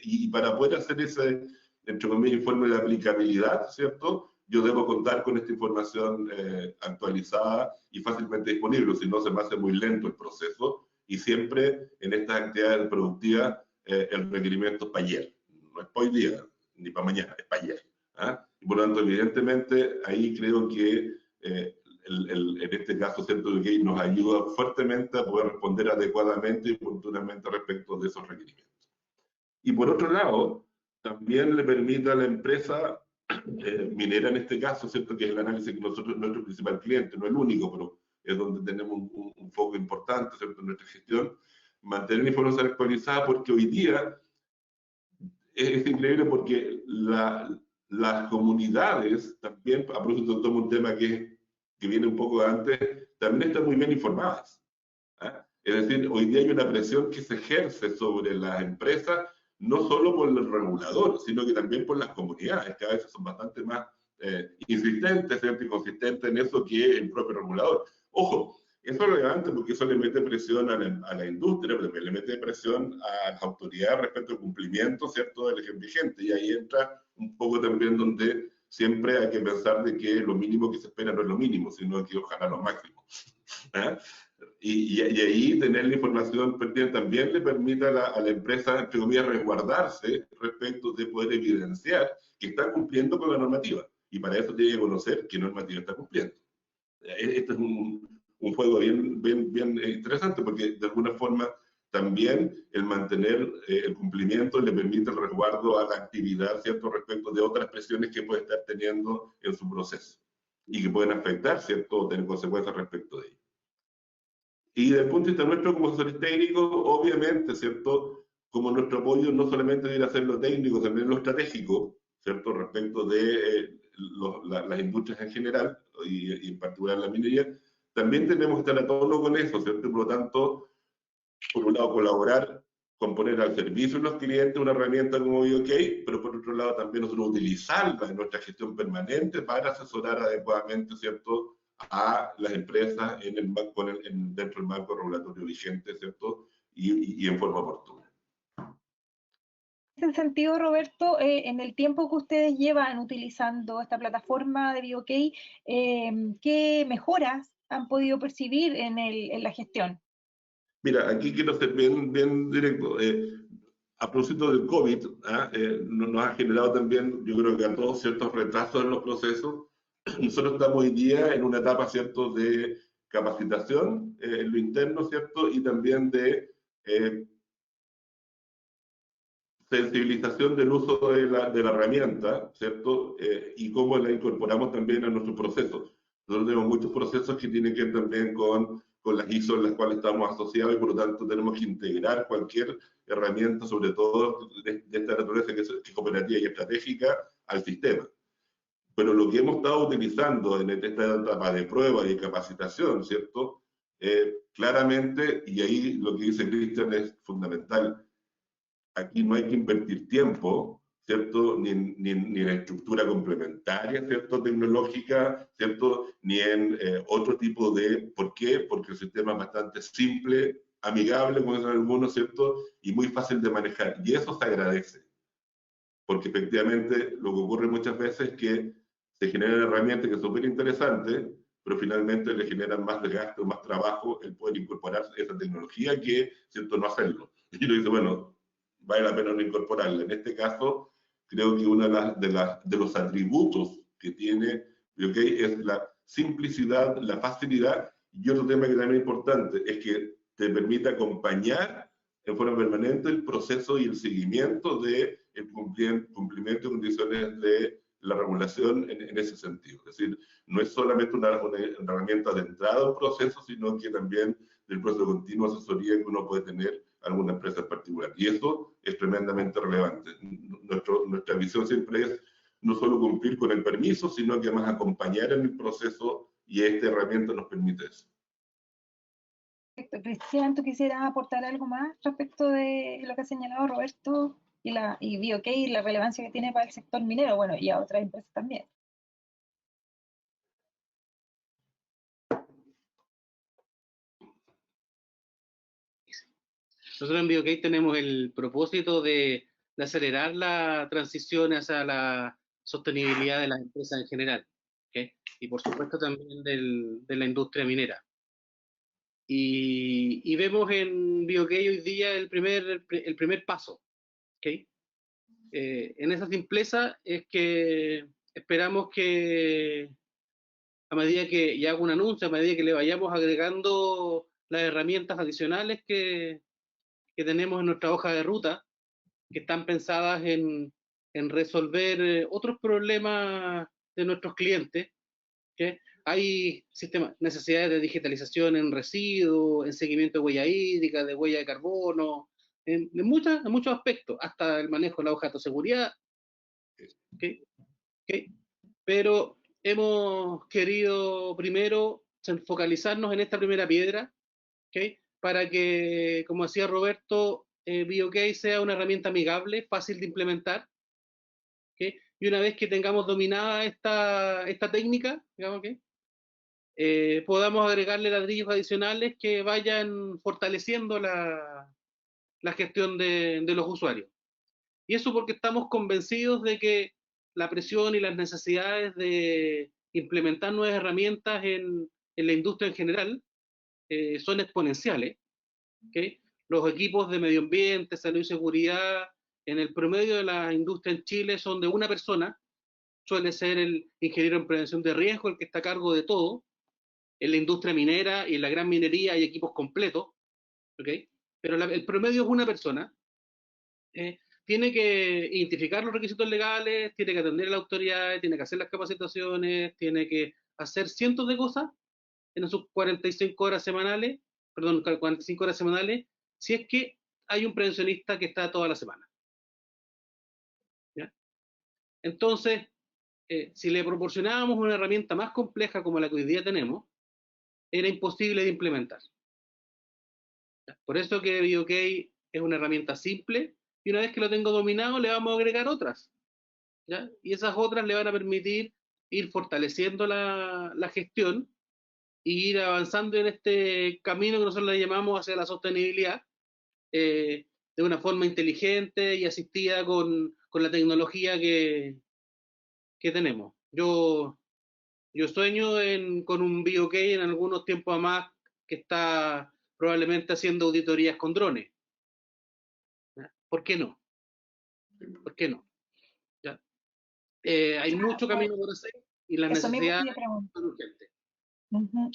Y para poder hacer ese, entre comillas, informe de aplicabilidad, ¿cierto?, yo debo contar con esta información actualizada y fácilmente disponible, si no se me hace muy lento el proceso, y siempre en estas actividades productivas el requerimiento es para ayer, no es para hoy día, ni para mañana, es para ayer. ¿Ah? Y por lo tanto, evidentemente, ahí creo que en este caso, ¿cierto?, que nos ayuda fuertemente a poder responder adecuadamente y oportunamente respecto de esos requerimientos. Y por otro lado, también le permite a la empresa minera en este caso, ¿cierto?, que es el análisis que nosotros, nuestro principal cliente, no el único, pero es donde tenemos un foco importante, ¿cierto?, en nuestra gestión, mantener la información actualizada, porque hoy día es increíble porque las comunidades también, a propósito tomo un tema que viene un poco antes, también están muy bien informadas. ¿Ah? Es decir, hoy día hay una presión que se ejerce sobre las empresas, no solo por el regulador, sino que también por las comunidades, que a veces son bastante más insistentes, ¿cierto?, y consistentes en eso que el propio regulador. Ojo, Eso es relevante porque eso le mete presión a la industria, pero también le mete presión a las autoridades respecto al cumplimiento, ¿cierto?, del ejemplo vigente. Y ahí entra un poco también donde siempre hay que pensar de que lo mínimo que se espera no es lo mínimo, sino que ojalá lo máximo. ¿Eh? Y ahí tener la información pertinente también le permite a la empresa, entre comillas, resguardarse respecto de poder evidenciar que está cumpliendo con la normativa. Y para eso tiene que conocer qué normativa está cumpliendo. Este es un juego bien interesante porque de alguna forma también el mantener el cumplimiento le permite el resguardo a la actividad, ¿cierto?, respecto de otras presiones que puede estar teniendo en su proceso y que pueden afectar, ¿cierto?, o tener consecuencias respecto de ello. Y desde el punto de vista nuestro como asesores técnicos, obviamente, ¿cierto?, como nuestro apoyo no solamente debe ser lo técnico, también lo estratégico, ¿cierto?, respecto de las industrias en general, y en particular la minería, también tenemos que estar a tono con eso, ¿cierto? Y por lo tanto, por un lado, colaborar con poner al servicio de los clientes una herramienta como BioK, pero por otro lado también nosotros utilizarla en nuestra gestión permanente para asesorar adecuadamente, ¿cierto?, a las empresas dentro del marco regulatorio vigente, ¿cierto?, y en forma oportuna. En ese sentido, Roberto, en el tiempo que ustedes llevan utilizando esta plataforma de BioK, ¿qué mejoras han podido percibir en la gestión? Mira, aquí quiero ser bien directo. A propósito del COVID, nos ha generado también, yo creo que a todos, ciertos retrasos en los procesos. Nosotros estamos hoy día en una etapa, ¿cierto?, de capacitación en lo interno, ¿cierto?, y también de sensibilización del uso de la herramienta, ¿cierto?, y cómo la incorporamos también a nuestros procesos. Nosotros tenemos muchos procesos que tienen que ver también con las ISO en las cuales estamos asociados y por lo tanto tenemos que integrar cualquier herramienta, sobre todo de esta naturaleza que es cooperativa y estratégica, al sistema. Pero lo que hemos estado utilizando en esta etapa de prueba y de capacitación, ¿cierto?, claramente, y ahí lo que dice Cristian es fundamental, aquí no hay que invertir tiempo, ¿cierto?, ni en estructura complementaria, ¿cierto?, tecnológica, ¿cierto?, ni en otro tipo de... ¿Por qué? Porque el sistema es bastante simple, amigable, como dicen algunos, ¿cierto?, y muy fácil de manejar. Y eso se agradece, porque efectivamente lo que ocurre muchas veces es que se generan herramientas que son súper interesantes, pero finalmente le generan más desgaste o más trabajo el poder incorporar esa tecnología que, ¿cierto?, no hacerlo. Y uno dice, bueno, vale la pena no incorporarla. En este caso, creo que uno de los atributos que tiene BioK es la simplicidad, la facilidad, y otro tema que también es importante es que te permite acompañar en forma permanente el proceso y el seguimiento del cumplimiento de condiciones de la regulación en ese sentido. Es decir, no es solamente una herramienta de entrada a un proceso, sino que también del proceso de continua asesoría que uno puede tener alguna empresa en particular. Y eso es tremendamente relevante. Nuestra visión siempre es no solo cumplir con el permiso, sino que además acompañar en el proceso, y esta herramienta nos permite eso. Perfecto. Cristian, ¿tú quisieras aportar algo más respecto de lo que ha señalado Roberto y BioK y la relevancia que tiene para el sector minero, bueno, y a otras empresas también? Nosotros en BioK tenemos el propósito de acelerar la transición hacia la sostenibilidad de las empresas en general, ¿okay? Y por supuesto también de la industria minera. Y vemos en BioK hoy día el primer paso, ¿okay? En esa simpleza es que esperamos que a medida que, y hago un anuncio, a medida que le vayamos agregando las herramientas adicionales que tenemos en nuestra hoja de ruta, que están pensadas en resolver otros problemas de nuestros clientes, ¿okay? Hay necesidades de digitalización en residuos, en seguimiento de huella hídrica, de huella de carbono, en muchos aspectos, hasta el manejo de la hoja de seguridad, ¿okay? ¿Okay? Pero hemos querido primero focalizarnos en esta primera piedra, ¿okay? Para que, como decía Roberto, BioK sea una herramienta amigable, fácil de implementar, ¿okay? Y una vez que tengamos dominada esta técnica, digamos, ¿okay? podamos agregarle ladrillos adicionales que vayan fortaleciendo la gestión de los usuarios. Y eso porque estamos convencidos de que la presión y las necesidades de implementar nuevas herramientas en la industria en general son exponenciales. ¿Okay? Los equipos de medio ambiente, salud y seguridad, en el promedio de la industria en Chile son de una persona, suele ser el ingeniero en prevención de riesgo el que está a cargo de todo. En la industria minera y en la gran minería hay equipos completos, ¿okay? Pero el promedio es una persona. Tiene que identificar los requisitos legales, tiene que atender a la autoridad, tiene que hacer las capacitaciones, tiene que hacer cientos de cosas en sus 45 horas semanales, perdón, 45 horas semanales, si es que hay un prevencionista que está toda la semana. ¿Ya? Entonces, si le proporcionábamos una herramienta más compleja como la que hoy día tenemos, era imposible de implementar. ¿Ya? Por eso que BioK es una herramienta simple, y una vez que lo tengo dominado, le vamos a agregar otras. ¿Ya? Y esas otras le van a permitir ir fortaleciendo la gestión e ir avanzando en este camino que nosotros le llamamos hacia la sostenibilidad, de una forma inteligente y asistida con la tecnología que tenemos. Yo sueño con un BioK en algunos tiempos más que está probablemente haciendo auditorías con drones. ¿Ya? ¿Por qué no? ¿Por qué no? ¿Ya? Hay mucho camino por hacer y las Eso mismo necesidades te pregunto. son urgentes.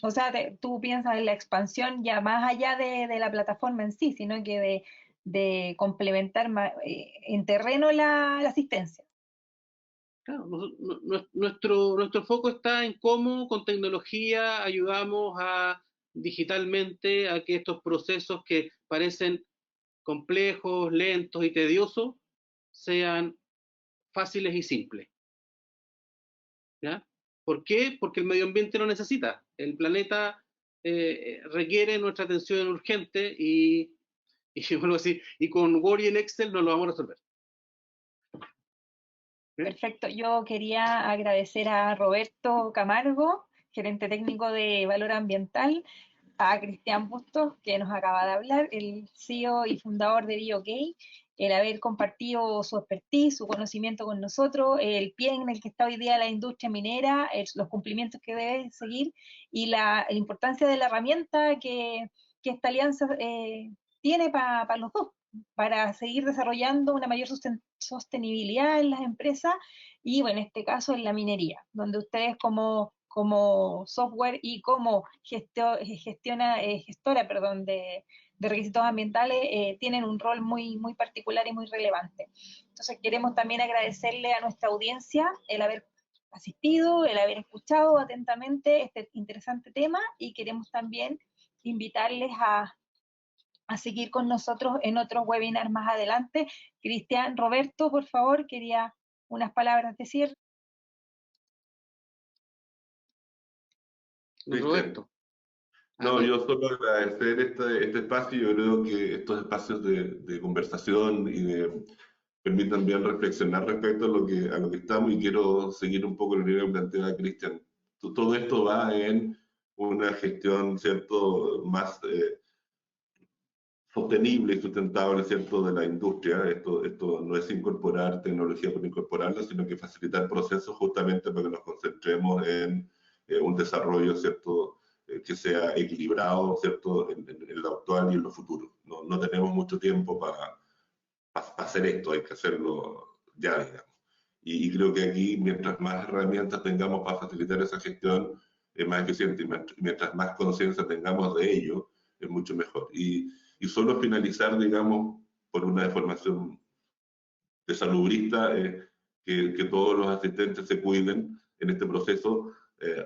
O sea, tú piensas en la expansión ya más allá de la plataforma en sí, sino que de complementar en terreno la asistencia. Claro, nuestro foco está en cómo con tecnología ayudamos digitalmente a que estos procesos que parecen complejos, lentos y tediosos sean fáciles y simples. ¿Ya? ¿Por qué? Porque el medio ambiente lo necesita. El planeta requiere nuestra atención urgente vuelvo a decir, y con Word y en Excel no lo vamos a resolver. Perfecto. Yo quería agradecer a Roberto Camargo, gerente técnico de Valor Ambiental, a Cristian Bustos, que nos acaba de hablar, el CEO y fundador de BioK, el haber compartido su expertise, su conocimiento con nosotros, el pie en el que está hoy día la industria minera, los cumplimientos que debe seguir y la importancia de la herramienta que esta alianza tiene para los dos, para seguir desarrollando una mayor sostenibilidad en las empresas y, bueno, en este caso en la minería, donde ustedes como software y como gestora de requisitos ambientales tienen un rol muy particular y muy relevante. Entonces queremos también agradecerle a nuestra audiencia el haber asistido, el haber escuchado atentamente este interesante tema y queremos también invitarles a seguir con nosotros en otros webinars más adelante. Cristian, Roberto, por favor, quería unas palabras de cierre. Roberto. No, yo solo agradecer este espacio. Yo creo que estos espacios de conversación y de permiten también reflexionar respecto a lo que estamos, y quiero seguir un poco la línea que plantea Cristian. Todo esto va en una gestión, ¿cierto?, más sostenible y sustentable, ¿cierto?, de la industria. Esto no es incorporar tecnología por incorporarla, sino que facilitar procesos justamente para que nos concentremos en un desarrollo, ¿cierto?, que sea equilibrado, ¿cierto?, en lo actual y en lo futuro. No tenemos mucho tiempo para hacer esto, hay que hacerlo ya, digamos. Y creo que aquí, mientras más herramientas tengamos para facilitar esa gestión, es más eficiente, y mientras más conciencia tengamos de ello, es mucho mejor. Y solo finalizar, digamos, por una deformación de salubrista, que todos los asistentes se cuiden en este proceso,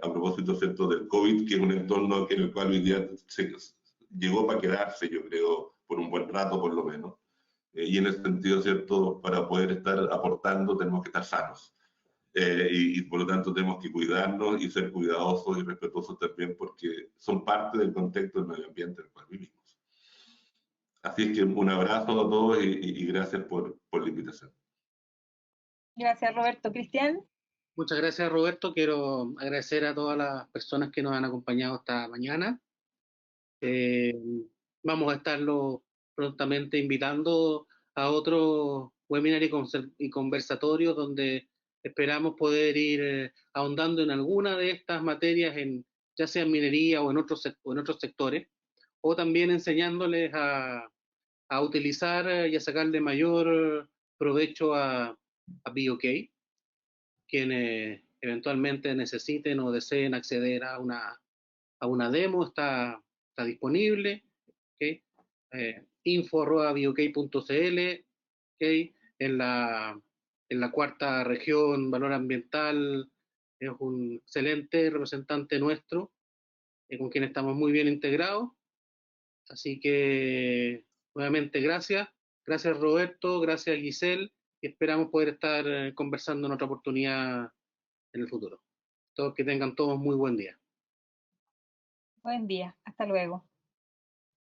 a propósito, ¿cierto?, del COVID, que es un entorno en el cual hoy día llegó para quedarse, yo creo, por un buen rato por lo menos. Y en ese sentido, ¿cierto?, para poder estar aportando tenemos que estar sanos. Y por lo tanto tenemos que cuidarnos y ser cuidadosos y respetuosos también, porque son parte del contexto del medio ambiente en el cual vivimos. Así es que un abrazo a todos y gracias por la invitación. Gracias, Roberto. Cristian. Muchas gracias, Roberto. Quiero agradecer a todas las personas que nos han acompañado esta mañana. Eh, Vamos a estarlo prontamente invitando a otro webinar y conversatorios donde esperamos poder ir ahondando en alguna de estas materias, ya sea en minería o en otros sectores, o también enseñándoles a utilizar y a sacarle mayor provecho a BOK, quienes eventualmente necesiten o deseen acceder a una demo, está disponible. ¿Okay? Info@biok.cl, ¿okay? En la cuarta región, Valor Ambiental, es un excelente representante nuestro, con quien estamos muy bien integrados. Así que, nuevamente, gracias. Gracias, Roberto. Gracias, Giselle. Y esperamos poder estar conversando en otra oportunidad en el futuro. Todos que tengan todos muy buen día. Buen día, hasta luego.